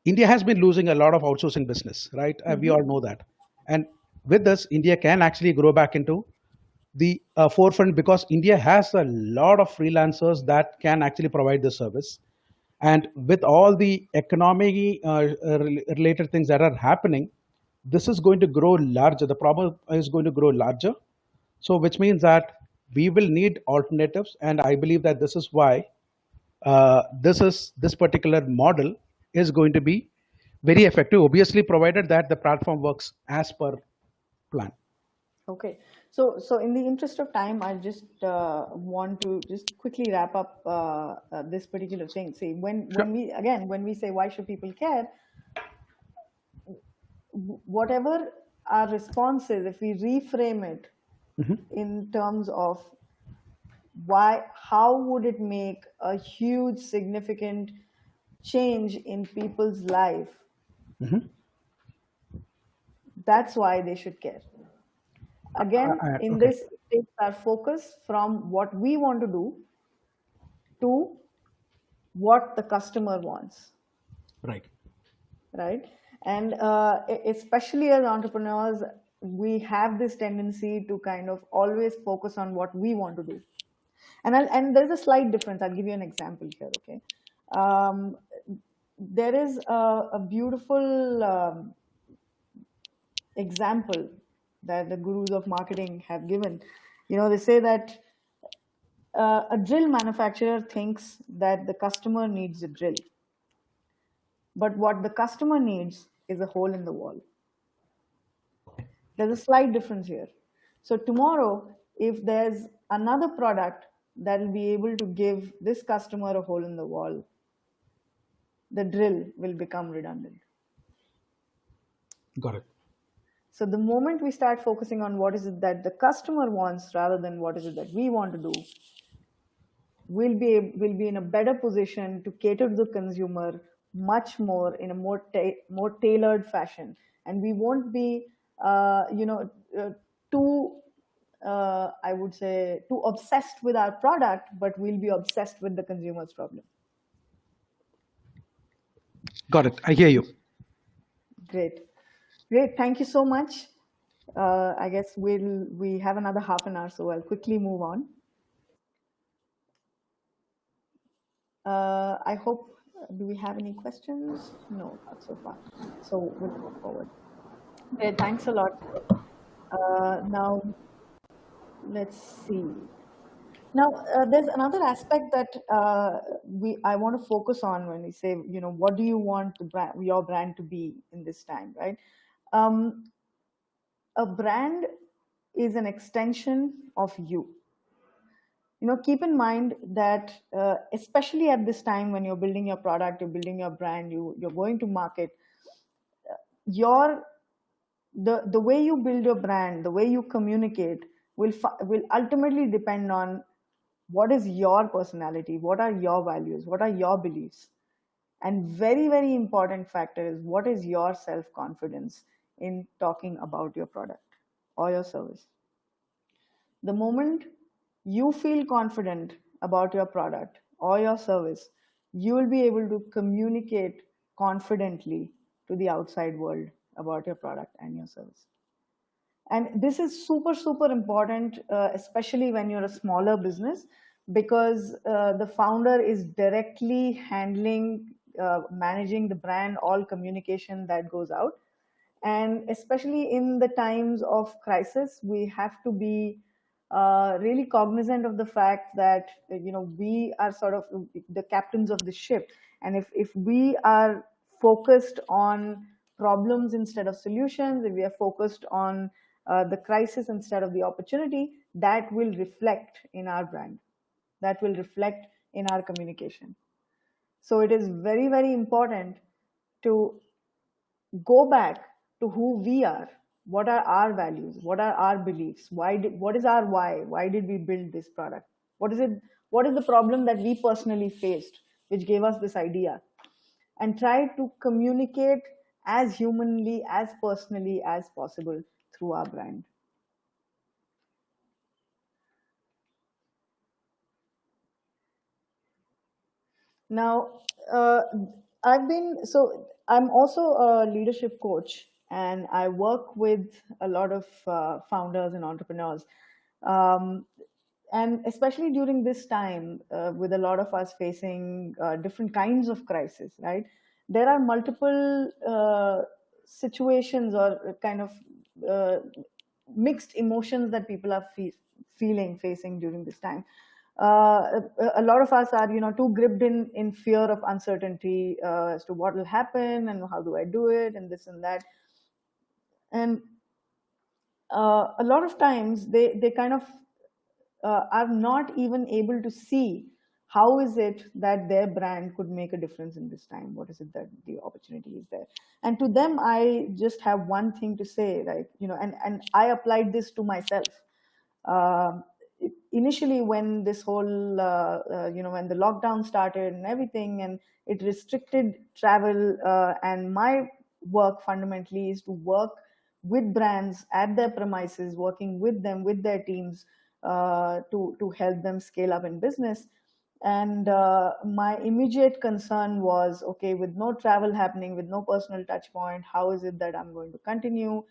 India has been losing a lot of outsourcing business, right? We all know that. And with this, India can actually grow back into the forefront, because India has a lot of freelancers that can actually provide the service. And with all the economic related things that are happening, this is going to grow larger. The problem is going to grow larger. So, which means that we will need alternatives. And I believe that this is why this particular model is going to be very effective, obviously provided that the platform works as per plan. Okay. So in the interest of time, I just want to just quickly wrap up this particular thing. See, Sure. when we say why should people care, whatever our response is, if we reframe it in terms of how would it make a huge, significant change in people's life, that's why they should care. Again, in Okay. this, it takes our focus from what we want to do to what the customer wants. Right? And especially as entrepreneurs, we have this tendency to kind of always focus on what we want to do. And there's a slight difference. I'll give you an example here, okay? There is a beautiful example that the gurus of marketing have given. They say that a drill manufacturer thinks that the customer needs a drill, but what the customer needs is a hole in the wall. There's a slight difference here. So tomorrow, if there's another product that will be able to give this customer a hole in the wall, the drill will become redundant. Got it. So the moment we start focusing on what is it that the customer wants rather than what is it that we want to do, we'll be in a better position to cater to the consumer much more in a more tailored fashion, and we won't be too I would say too obsessed with our product, but we'll be obsessed with the consumer's problem. Got it. I hear you. Great. Thank you so much. I guess we have another half an hour, so I'll quickly move on. I hope, do we have any questions? No, not so far. So we'll go forward. Great, thanks a lot. Now, let's see. Now, there's another aspect that I want to focus on when we say, what do you want your brand to be in this time, right? A brand is an extension of you. Keep in mind that especially at this time when you're building your product, you're building your brand, you're going to market, the way you build your brand, the way you communicate will ultimately depend on what is your personality, what are your values, what are your beliefs. And very, very important factor is what is your self-confidence in talking about your product or your service. The moment you feel confident about your product or your service, you will be able to communicate confidently to the outside world about your product and your service. And this is super, super important, especially when you're a smaller business, because the founder is directly handling, managing the brand, all communication that goes out. And especially in the times of crisis, we have to be really cognizant of the fact that we are sort of the captains of the ship, and if we are focused on problems instead of solutions, if we are focused on the crisis instead of the opportunity, that will reflect in our brand, that will reflect in our communication. So it is very, very important to go back to who we are. What are our values? What are our beliefs? What is our why? Why did we build this product? What is the problem that we personally faced, which gave us this idea? And try to communicate as humanly, as personally as possible through our brand. Now, I'm also a leadership coach, and I work with a lot of founders and entrepreneurs. And especially during this time, with a lot of us facing different kinds of crisis, right? There are multiple situations or kind of mixed emotions that people are facing during this time. A lot of us are, too gripped in fear of uncertainty as to what will happen and how do I do it and this and that. And a lot of times they kind of are not even able to see how is it that their brand could make a difference in this time. What is it that the opportunity is there? And to them, I just have one thing to say, right? And I applied this to myself. Initially, when this whole, when the lockdown started and everything, and it restricted travel, and my work fundamentally is to work with brands at their premises, working with them, with their teams, to help them scale up in business. And my immediate concern was, okay, with no travel happening, with no personal touch point, how is it that I'm going to continue?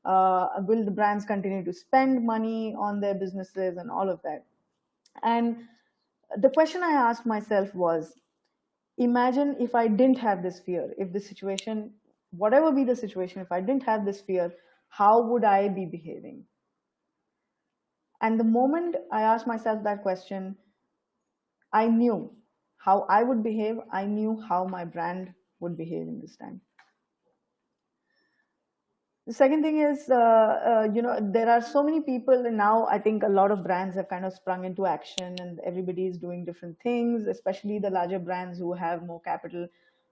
Will the brands continue to spend money on their businesses and all of that? And the question I asked myself was, imagine if I didn't have this fear, if the situation, whatever be the situation, if I didn't have this fear, how would I be behaving? And the moment I asked myself that question, I knew how I would behave. I knew how my brand would behave in this time. The second thing is, there are so many people, and now I think a lot of brands have kind of sprung into action, and everybody is doing different things, especially the larger brands who have more capital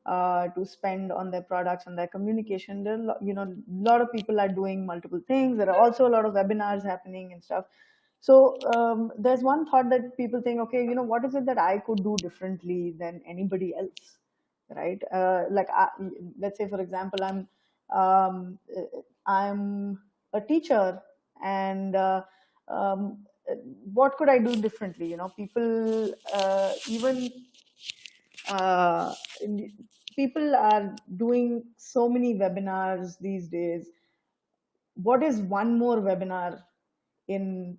to spend on their products and their communication. There are, a lot of people are doing multiple things. There are also a lot of webinars happening and stuff. So there's one thought that people think, okay, what is it that I could do differently than anybody else, right? Let's say, for example, um, I'm a teacher, and what could I do differently? People even uh, people are doing so many webinars these days. What is one more webinar in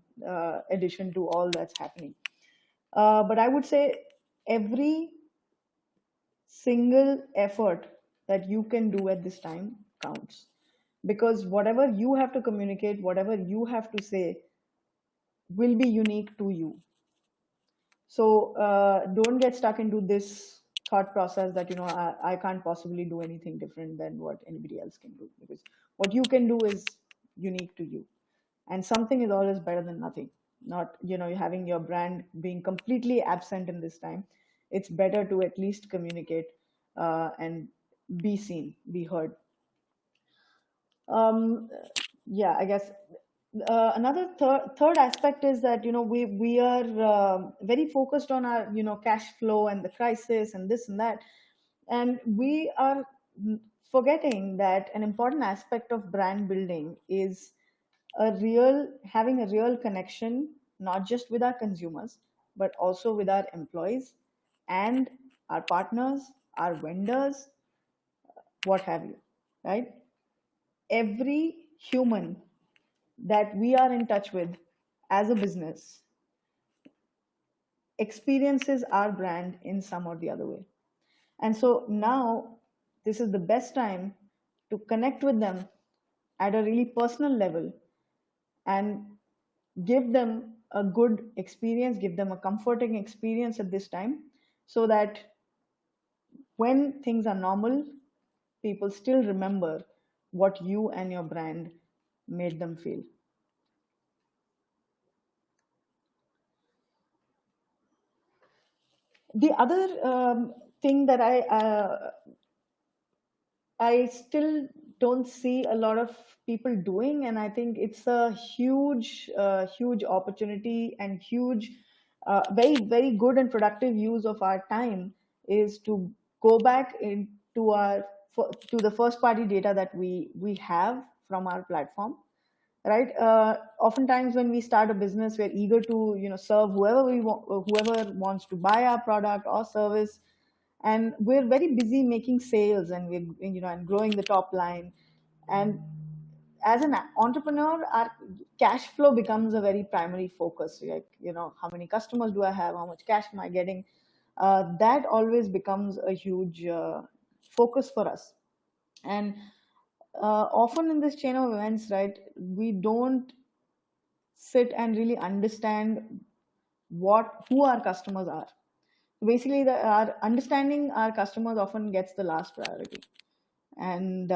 addition to all that's happening? But I would say every single effort that you can do at this time counts, because whatever you have to communicate, whatever you have to say, will be unique to you. So don't get stuck into this thought process that I can't possibly do anything different than what anybody else can do, because what you can do is unique to you, and something is always better than nothing. Not having your brand being completely absent in this time. It's better to at least communicate and be seen, be heard. um, yeah, I guess another third aspect is that we are very focused on our cash flow and the crisis and this and that, and we are forgetting that an important aspect of brand building is having a real connection, not just with our consumers, but also with our employees and our partners, our vendors, what have you, right? Every human that we are in touch with as a business experiences our brand in some or the other way. And so now this is the best time to connect with them at a really personal level and give them a good experience, give them a comforting experience at this time, so that when things are normal, people still remember what you and your brand made them feel. The other thing that I still don't see a lot of people doing, and I think it's a huge opportunity and huge, very, very good and productive use of our time, is to go back into to the first party data that we have from our platform, right? Oftentimes when we start a business, we're eager to serve whoever wants to buy our product or service, and we're very busy making sales, and we're and growing the top line. And as an entrepreneur, our cash flow becomes a very primary focus. Like, how many customers do I have, how much cash am I getting? That always becomes a huge focus for us. And often in this chain of events, right, we don't sit and really understand who our customers are. Basically, our understanding our customers often gets the last priority. And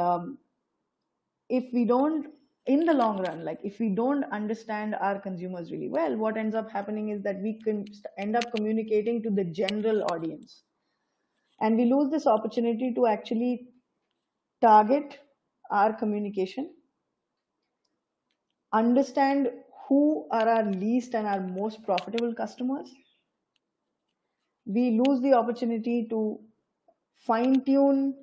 if we don't, in the long run, like if we don't understand our consumers really well, what ends up happening is that we can end up communicating to the general audience, and we lose this opportunity to actually target our communication, understand who are our least and our most profitable customers. We lose the opportunity to fine tune,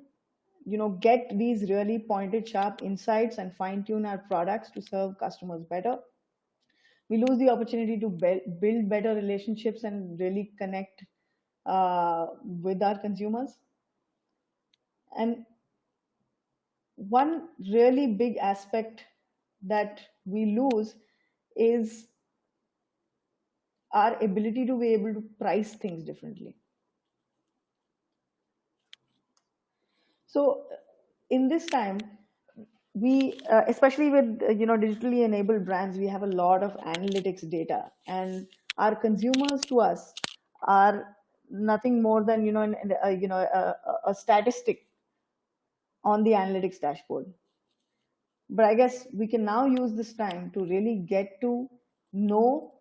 get these really pointed, sharp insights and fine tune our products to serve customers better. We lose the opportunity to build better relationships and really connect with our consumers. And one really big aspect that we lose is our ability to be able to price things differently. So in this time, we especially with digitally enabled brands, we have a lot of analytics data, and our consumers to us are nothing more than a statistic on the analytics dashboard. But I guess we can now use this time to really get to know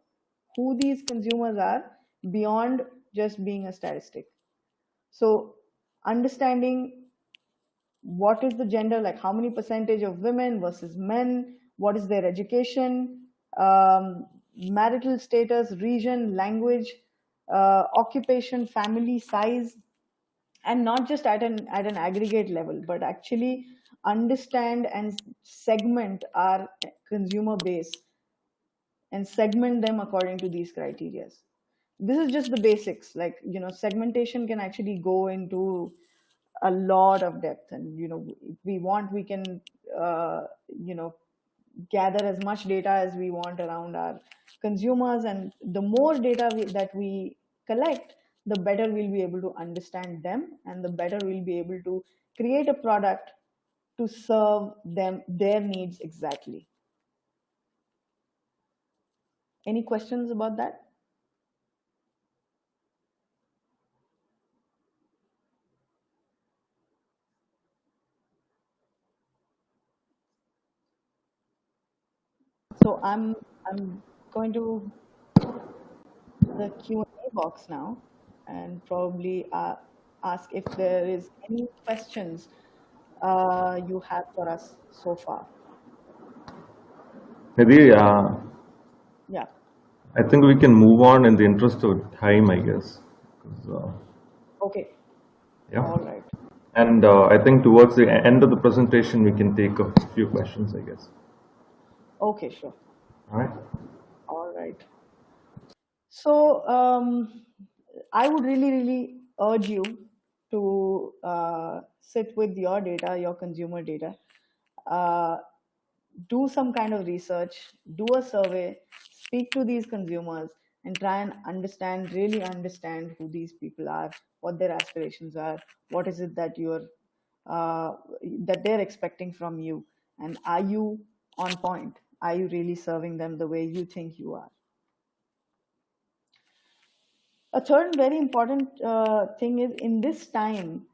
who these consumers are beyond just being a statistic. So understanding what is the gender, like how many percentage of women versus men, what is their education, marital status, region, language, occupation, family size, and not just at an aggregate level, but actually understand and segment our consumer base and segment them according to these criteria. This is just the basics. Like, segmentation can actually go into a lot of depth, and if we want, we can uh, you know gather as much data as we want around our consumers, and the more data that we collect, the better we'll be able to understand them, and the better we'll be able to create a product to serve them, their needs exactly. Any questions about that? So I'm going to the Q&A box now, and probably ask if there is any questions you have for us so far. Nidhi, Yeah. I think we can move on in the interest of time, I guess. 'Cause, Okay. yeah. All right. And I think towards the end of the presentation, we can take a few questions, I guess. Okay, sure. All right. All right. So I would really, really urge you to sit with your data, your consumer data, uh, do some kind of research, do a survey, speak to these consumers, and try and understand, really understand who these people are, what their aspirations are, what is it that uh, that they're expecting from you, and are you on point? Are you really serving them the way you think you are? A third very important thing is, in this time,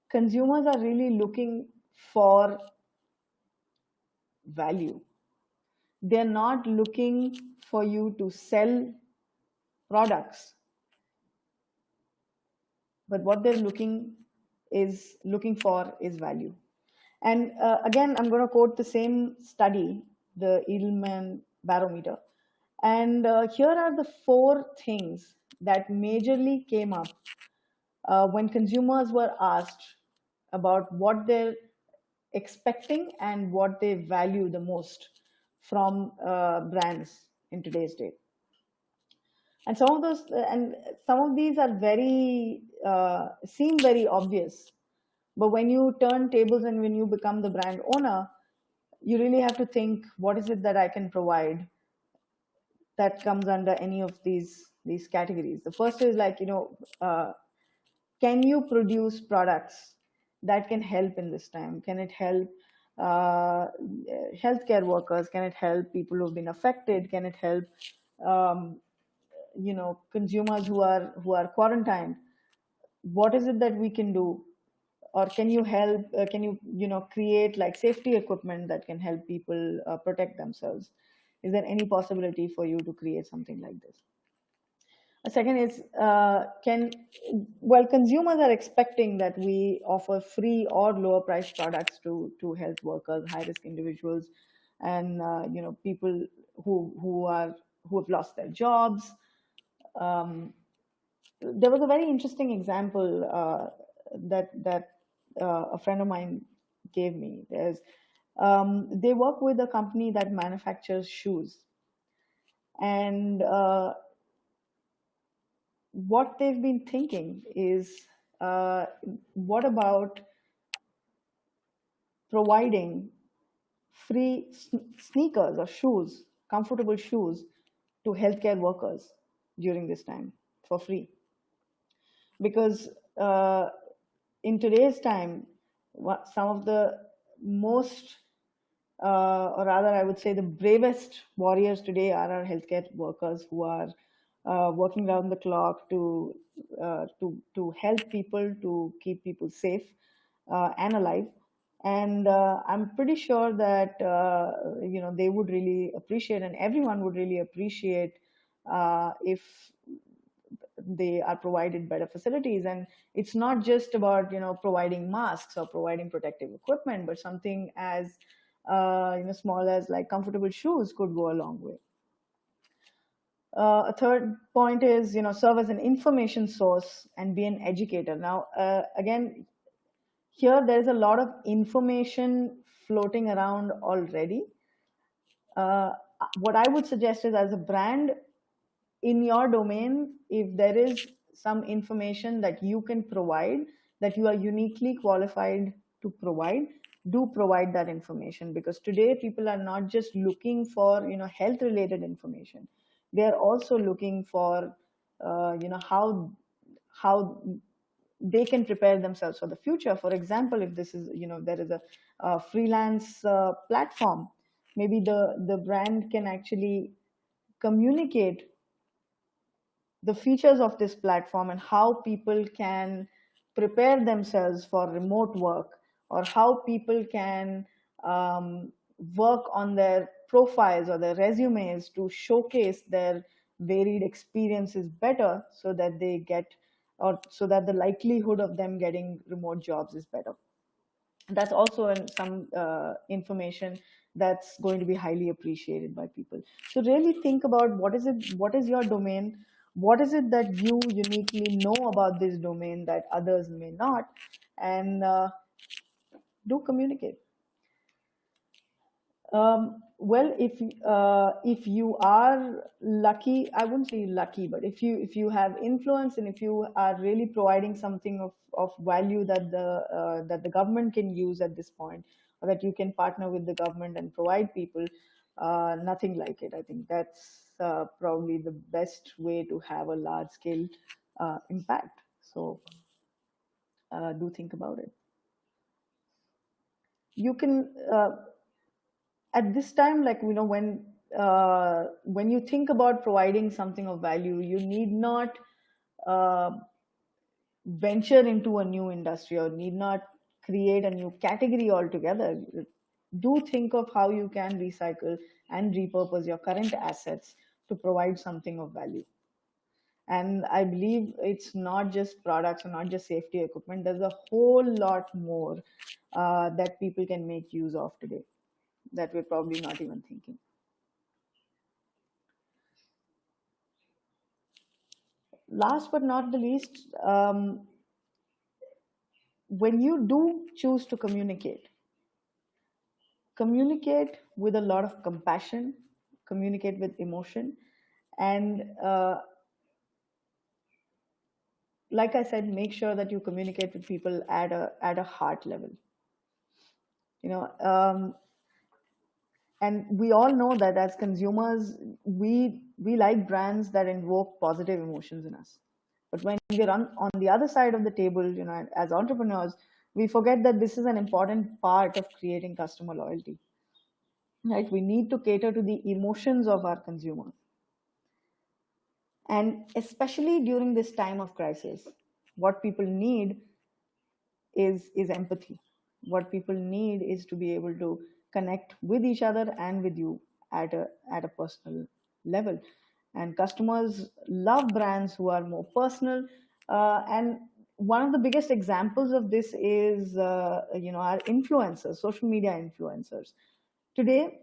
consumers are really looking for value. They're not looking for you to sell products, but what they're looking for is value. And again, I'm going to quote the same study, the Edelman Barometer. And here are the four things that majorly came up when consumers were asked about what they're expecting and what they value the most from brands in today's day. And some of these are very seem very obvious, but when you turn tables and when you become the brand owner, you really have to think, what is it that I can provide that comes under any of these categories. The first is, like, can you produce products that can help in this time? Can it help uh, healthcare workers? Can it help people who've been affected? Can it help um, consumers who are quarantined? What is it that we can do? Or can you help? Can you create like safety equipment that can help people protect themselves? Is there any possibility for you to create something like this? A second is, consumers are expecting that we offer free or lower price products to health workers, high risk individuals, and people who have lost their jobs. There was a very interesting example that a friend of mine gave me. They work with a company that manufactures shoes, and what they've been thinking is, what about providing free sneakers or shoes, comfortable shoes, to healthcare workers during this time for free? Because in today's time, some of the most, or rather, I would say the bravest warriors today are our healthcare workers who are working around the clock to help people, to keep people safe and alive. And I'm pretty sure that they would really appreciate, and everyone would really appreciate, if they are provided better facilities. And it's not just about providing masks or providing protective equipment, but something as small as like comfortable shoes could go a long way. A third point is, serve as an information source and be an educator. Now, again, here there is a lot of information floating around already. What I would suggest is, as a brand in your domain, if there is some information that you can provide, that you are uniquely qualified to provide, do provide that information. Because today people are not just looking for health related information, they are also looking for how they can prepare themselves for the future. For example, if this is there is a freelance platform, maybe the brand can actually communicate the features of this platform and how people can prepare themselves for remote work, or how people can work on their profiles or their resumes to showcase their varied experiences better, so that they get, or so that the likelihood of them getting remote jobs is better. That's also some information that's going to be highly appreciated by people. So really think about what is your domain, what is it that you uniquely know about this domain that others may not, and do communicate. Well, if you are lucky, I wouldn't say lucky, but if you have influence, and if you are really providing something of value that the government can use at this point, or that you can partner with the government and provide people, nothing like it. I think that's probably the best way to have a large scale impact. So do think about it. You can. At this time, like when you think about providing something of value, you need not uh, venture into a new industry, or need not create a new category altogether. Do think of how you can recycle and repurpose your current assets to provide something of value. And I believe it's not just products or not just safety equipment. There's a whole lot more that people can make use of today that we're probably not even thinking. Last but not the least, when you do choose to communicate with a lot of compassion, communicate with emotion, and like I said, make sure that you communicate with people at a heart level. You know, and we all know that as consumers, we like brands that invoke positive emotions in us. But when we're on the other side of the table, as entrepreneurs, we forget that this is an important part of creating customer loyalty. Right? We need to cater to the emotions of our consumers. And especially during this time of crisis, what people need is empathy. What people need is to be able to connect with each other and with you at a personal level. And customers love brands who are more personal. And one of the biggest examples of this is our influencers, social media influencers. Today,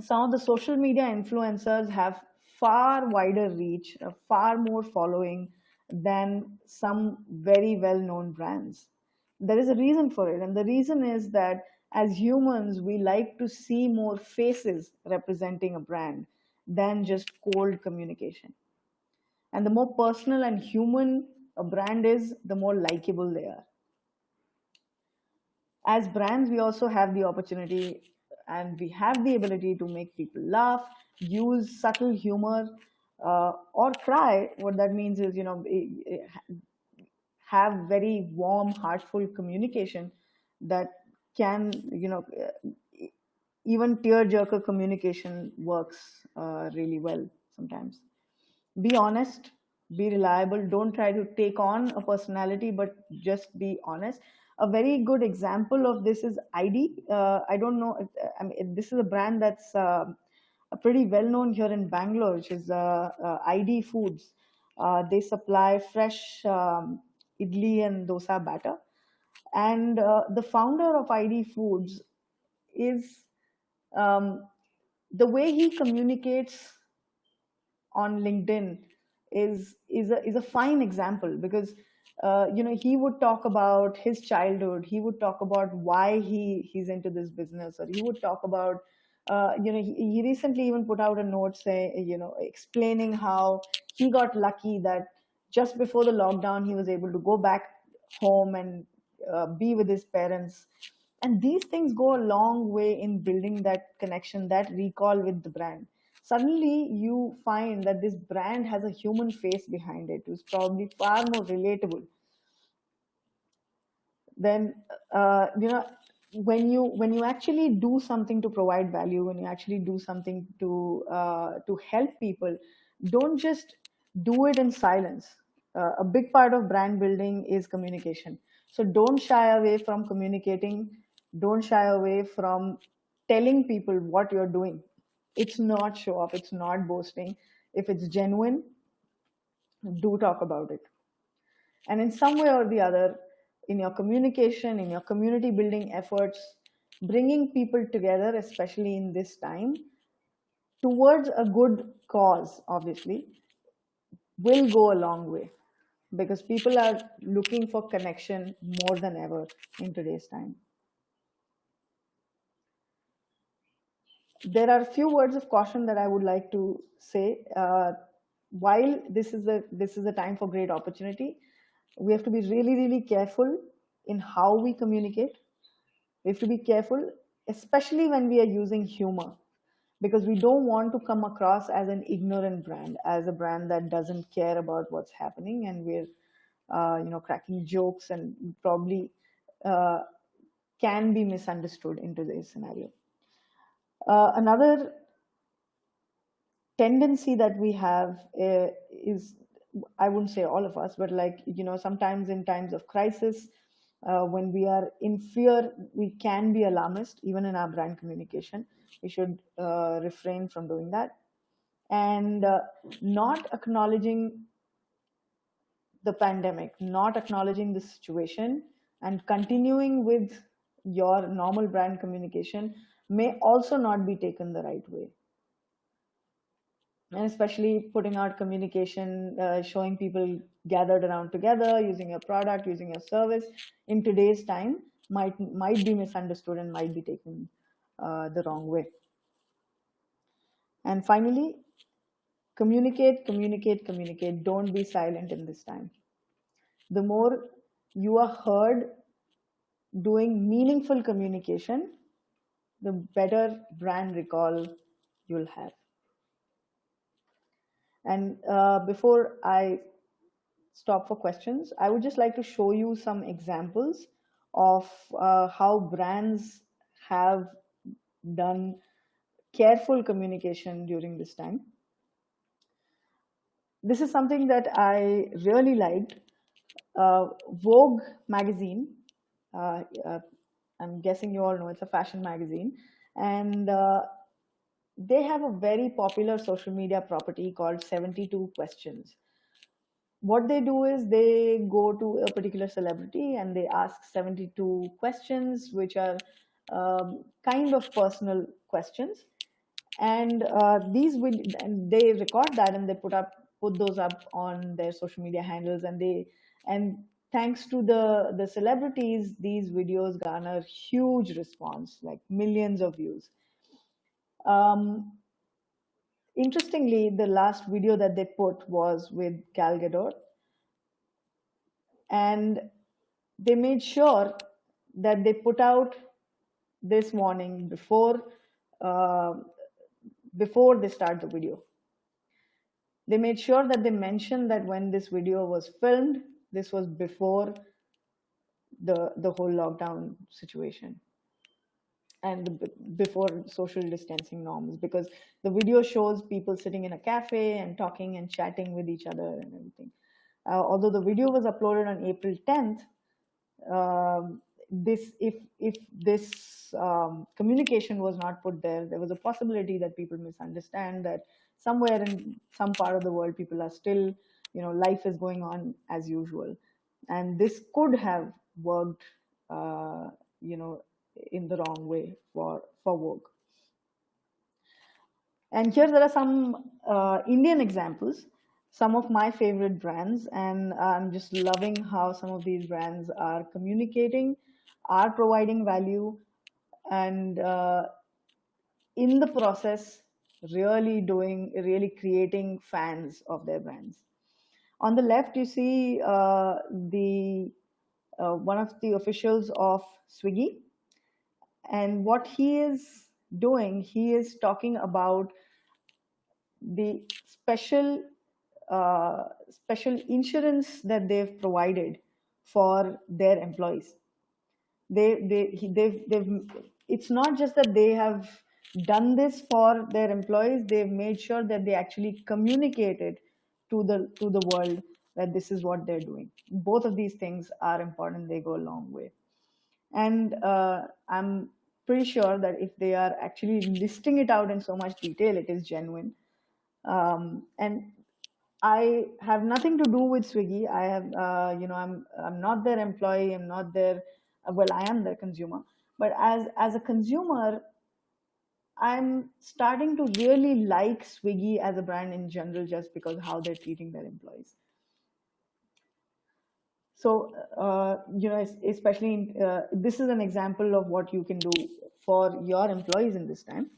some of the social media influencers have far wider reach, far more following than some very well-known brands. There is a reason for it, and the reason is that as humans, we like to see more faces representing a brand than just cold communication. And the more personal and human a brand is, the more likable they are. As brands, we also have the opportunity and we have the ability to make people laugh, use subtle humor, or cry. What that means is, have very warm, heartful communication that can, even tear-jerker communication works really well sometimes. Be honest, be reliable. Don't try to take on a personality, but just be honest. A very good example of this is ID. I don't know. I mean, this is a brand that's pretty well known here in Bangalore, which is ID Foods. They supply fresh idli and dosa batter. And the founder of ID Foods is the way he communicates on LinkedIn is a fine example, because he would talk about his childhood, he would talk about why he's into this business, or he would talk about he recently even put out a note say explaining how he got lucky that just before the lockdown he was able to go back home and be with his parents. And these things go a long way in building that connection, that recall with the brand. Suddenly you find that this brand has a human face behind it, who's probably far more relatable. Then when you actually do something to provide value, when you actually do something to help people, don't just do it in silence. A big part of brand building is communication. So don't shy away from communicating. Don't shy away from telling people what you're doing. It's not show off, it's not boasting. If it's genuine, do talk about it. And in some way or the other, in your communication, in your community building efforts, bringing people together, especially in this time, towards a good cause, obviously, will go a long way, because people are looking for connection more than ever in today's time. There are a few words of caution that I would like to say. While this is a time for great opportunity, we have to be really, really careful in how we communicate. We have to be careful, especially when we are using humor, because we don't want to come across as an ignorant brand, as a brand that doesn't care about what's happening, and we're cracking jokes and probably can be misunderstood in today's scenario. Another tendency that we have is, I wouldn't say all of us, but sometimes in times of crisis, when we are in fear, we can be alarmist, even in our brand communication. We should refrain from doing that. And not acknowledging the pandemic, not acknowledging the situation, and continuing with your normal brand communication may also not be taken the right way. And especially putting out communication, showing people gathered around together, using your product, using your service in today's time might be misunderstood and might be taken the wrong way. And finally, communicate. Don't be silent in this time. The more you are heard doing meaningful communication, the better brand recall you'll have. And before I stop for questions, I would just like to show you some examples of how brands have done careful communication during this time. This is something that I really liked. Vogue magazine, I'm guessing you all know it's a fashion magazine, and they have a very popular social media property called 72 Questions. What they do is they go to a particular celebrity and they ask 72 questions, which are kind of personal questions. And and they record that and they put those up on their social media handles, and thanks to the celebrities, these videos garner huge response, like millions of views. interestingly, the last video that they put was with Gal Gadot, and they made sure that they put out this warning uh, before they start the video. They made sure that they mentioned that when this video was filmed, this was before the whole lockdown situation and before social distancing norms, because the video shows people sitting in a cafe and talking and chatting with each other and everything. Although the video was uploaded on April 10th, this if this communication was not put there, there was a possibility that people misunderstand that somewhere in some part of the world people are still, life is going on as usual, and this could have worked, in the wrong way for work. And here there are some Indian examples, some of my favorite brands, and I'm just loving how some of these brands are communicating, are providing value, and in the process, really creating fans of their brands. On the left, you see the one of the officials of Swiggy, and what he is doing, he is talking about the special insurance that they've provided for their employees. They've it's not just that they have done this for their employees, they've made sure that they actually communicated to the world that this is what they're doing. Both of these things are important, they go a long way. And I'm pretty sure that if they are actually listing it out in so much detail, it is genuine. And I have nothing to do with Swiggy. I have, I'm not their employee. I'm not their, well, I am their consumer. But as a consumer, I'm starting to really like Swiggy as a brand in general, just because how they're treating their employees. So, especially this is an example of what you can do for your employees in this time.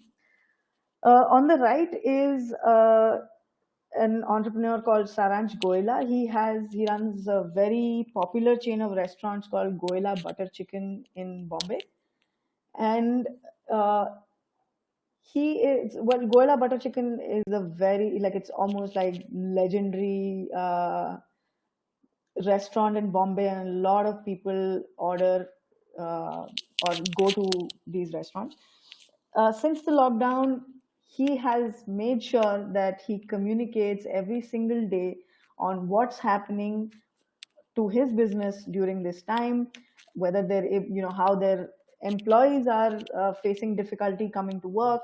On the right is an entrepreneur called Saransh Goela. He runs a very popular chain of restaurants called Goela Butter Chicken in Bombay, and Goela Butter Chicken is a very, like, it's almost like legendary restaurant in Bombay, and a lot of people order or go to these restaurants. Since the lockdown, he has made sure that he communicates every single day on what's happening to his business during this time, whether how their employees are facing difficulty coming to work,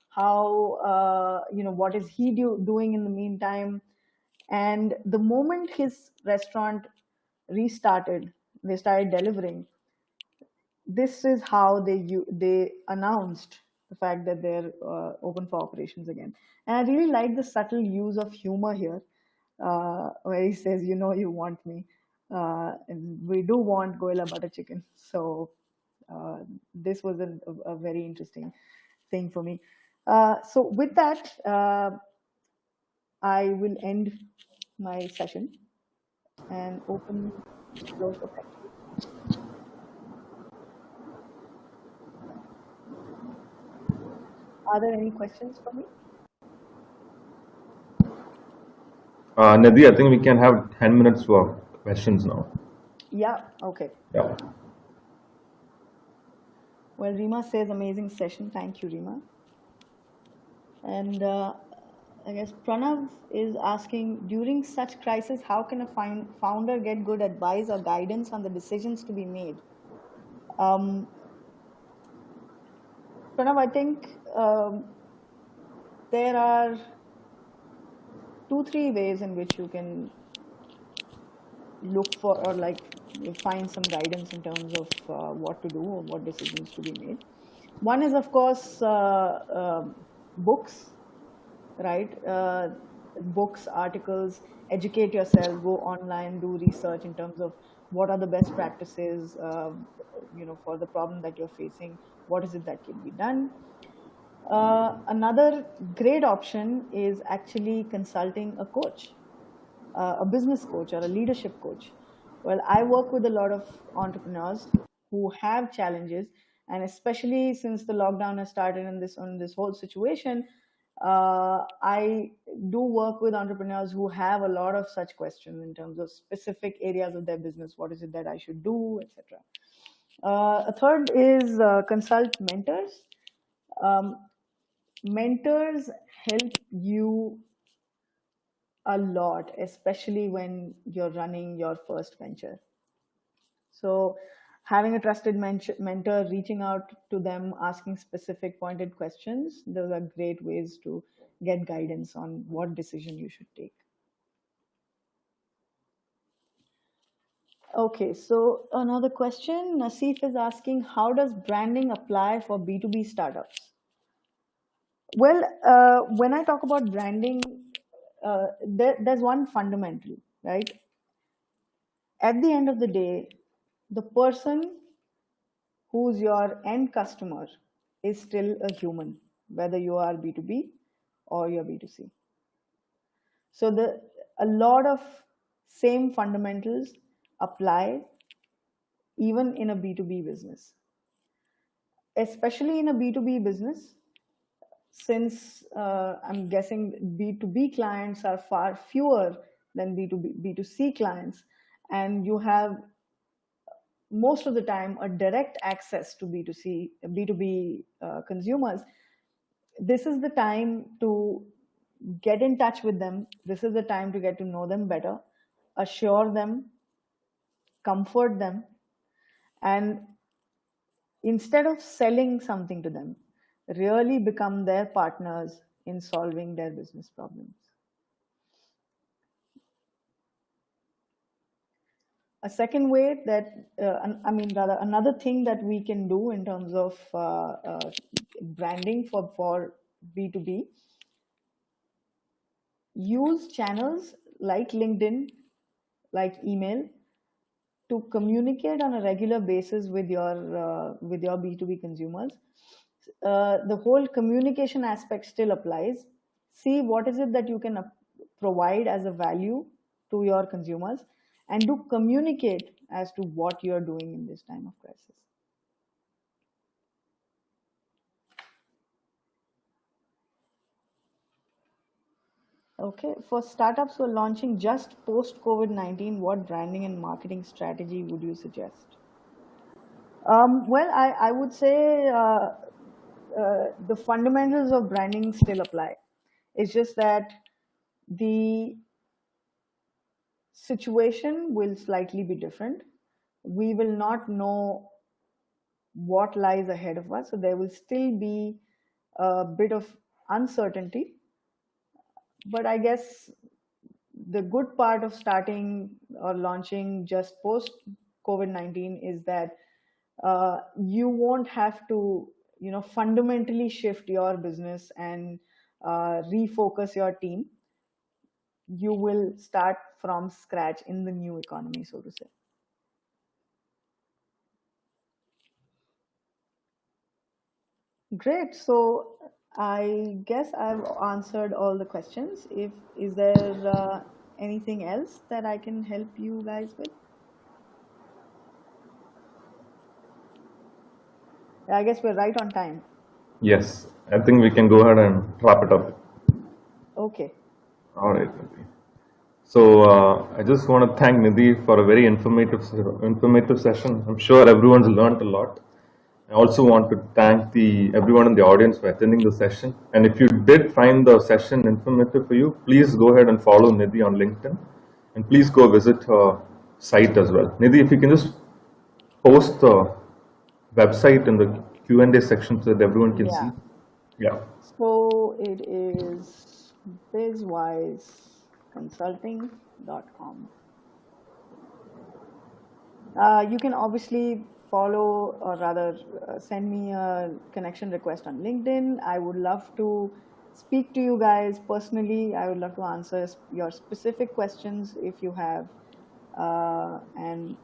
how what is he doing in the meantime. And the moment his restaurant restarted, they started delivering, this is how they announced the fact that they're open for operations again. And I really like the subtle use of humor here, where he says, you want me. And we do want Goila butter chicken. So this was a very interesting thing for me. So with that, I will end my session and open the floor for questions. Are there any questions for me? Nidhi, I think we can have 10 minutes for questions now. Yeah, okay. Yeah. Well, Rima says amazing session. Thank you, Rima. And I guess Pranav is asking, during such crisis, how can a founder get good advice or guidance on the decisions to be made? Pranav, I think there are 2-3 ways in which you can look for or find some guidance in terms of what to do or what decisions to be made. One is, of course, books, right? Books, articles, educate yourself, go online, do research in terms of what are the best practices, for the problem that you're facing, what is it that can be done. Another great option is actually consulting a coach, a business coach or a leadership coach. Well, I work with a lot of entrepreneurs who have challenges, and especially since the lockdown has started in this whole situation, I do work with entrepreneurs who have a lot of such questions in terms of specific areas of their business. What is it that I should do, etc. A third is consult mentors. Um, Mentors help you a lot, especially when you're running your first venture. So, having a trusted mentor, reaching out to them, asking specific pointed questions, those are great ways to get guidance on what decision you should take. Okay, so another question. Nasif is asking, how does branding apply for B2B startups? Well, when I talk about branding, there's one fundamental, right? At the end of the day, the person who's your end customer is still a human, whether you are B2B or you're B2C. So a lot of same fundamentals apply even in a B2B business, especially in a B2B business, since I'm guessing B2B clients are far fewer than B2C clients, and you have most of the time a direct access to B2B consumers. This is the time to get in touch with them. This is the time to get to know them better, assure them, comfort them, and instead of selling something to them, really become their partners in solving their business problems. A second way that, rather, another thing that we can do in terms of branding for B2B, use channels like LinkedIn, like email, to communicate on a regular basis with your B2B consumers. The whole communication aspect still applies. See what is it that you can provide as a value to your consumers, and do communicate as to what you're doing in this time of crisis. Okay, for startups who are launching just post COVID-19, what branding and marketing strategy would you suggest? Well, I would say the fundamentals of branding still apply. It's just that the situation will slightly be different. We will not know what lies ahead of us, so there will still be a bit of uncertainty. But I guess the good part of starting or launching just post COVID-19 is that you won't have to, fundamentally shift your business and refocus your team. You will start from scratch in the new economy, so to say. Great. So I guess I've answered all the questions. Is there anything else that I can help you guys with? I guess we're right on time. Yes, I think we can go ahead and wrap it up. Okay. All right, Nidhi. So I just want to thank Nidhi for a very informative session. I'm sure everyone's learned a lot. I also want to thank everyone in the audience for attending the session. And if you did find the session informative for you, please go ahead and follow Nidhi on LinkedIn, and please go visit her site as well. Nidhi, if you can just post the website in the Q&A section so that everyone can see. Yeah. So it is bizwiseconsulting.com. You can obviously follow, or rather send me a connection request on LinkedIn. I would love to speak to you guys personally. I would love to answer your specific questions if you have, and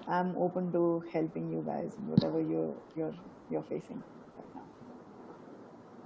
I'm open to helping you guys in whatever you're facing.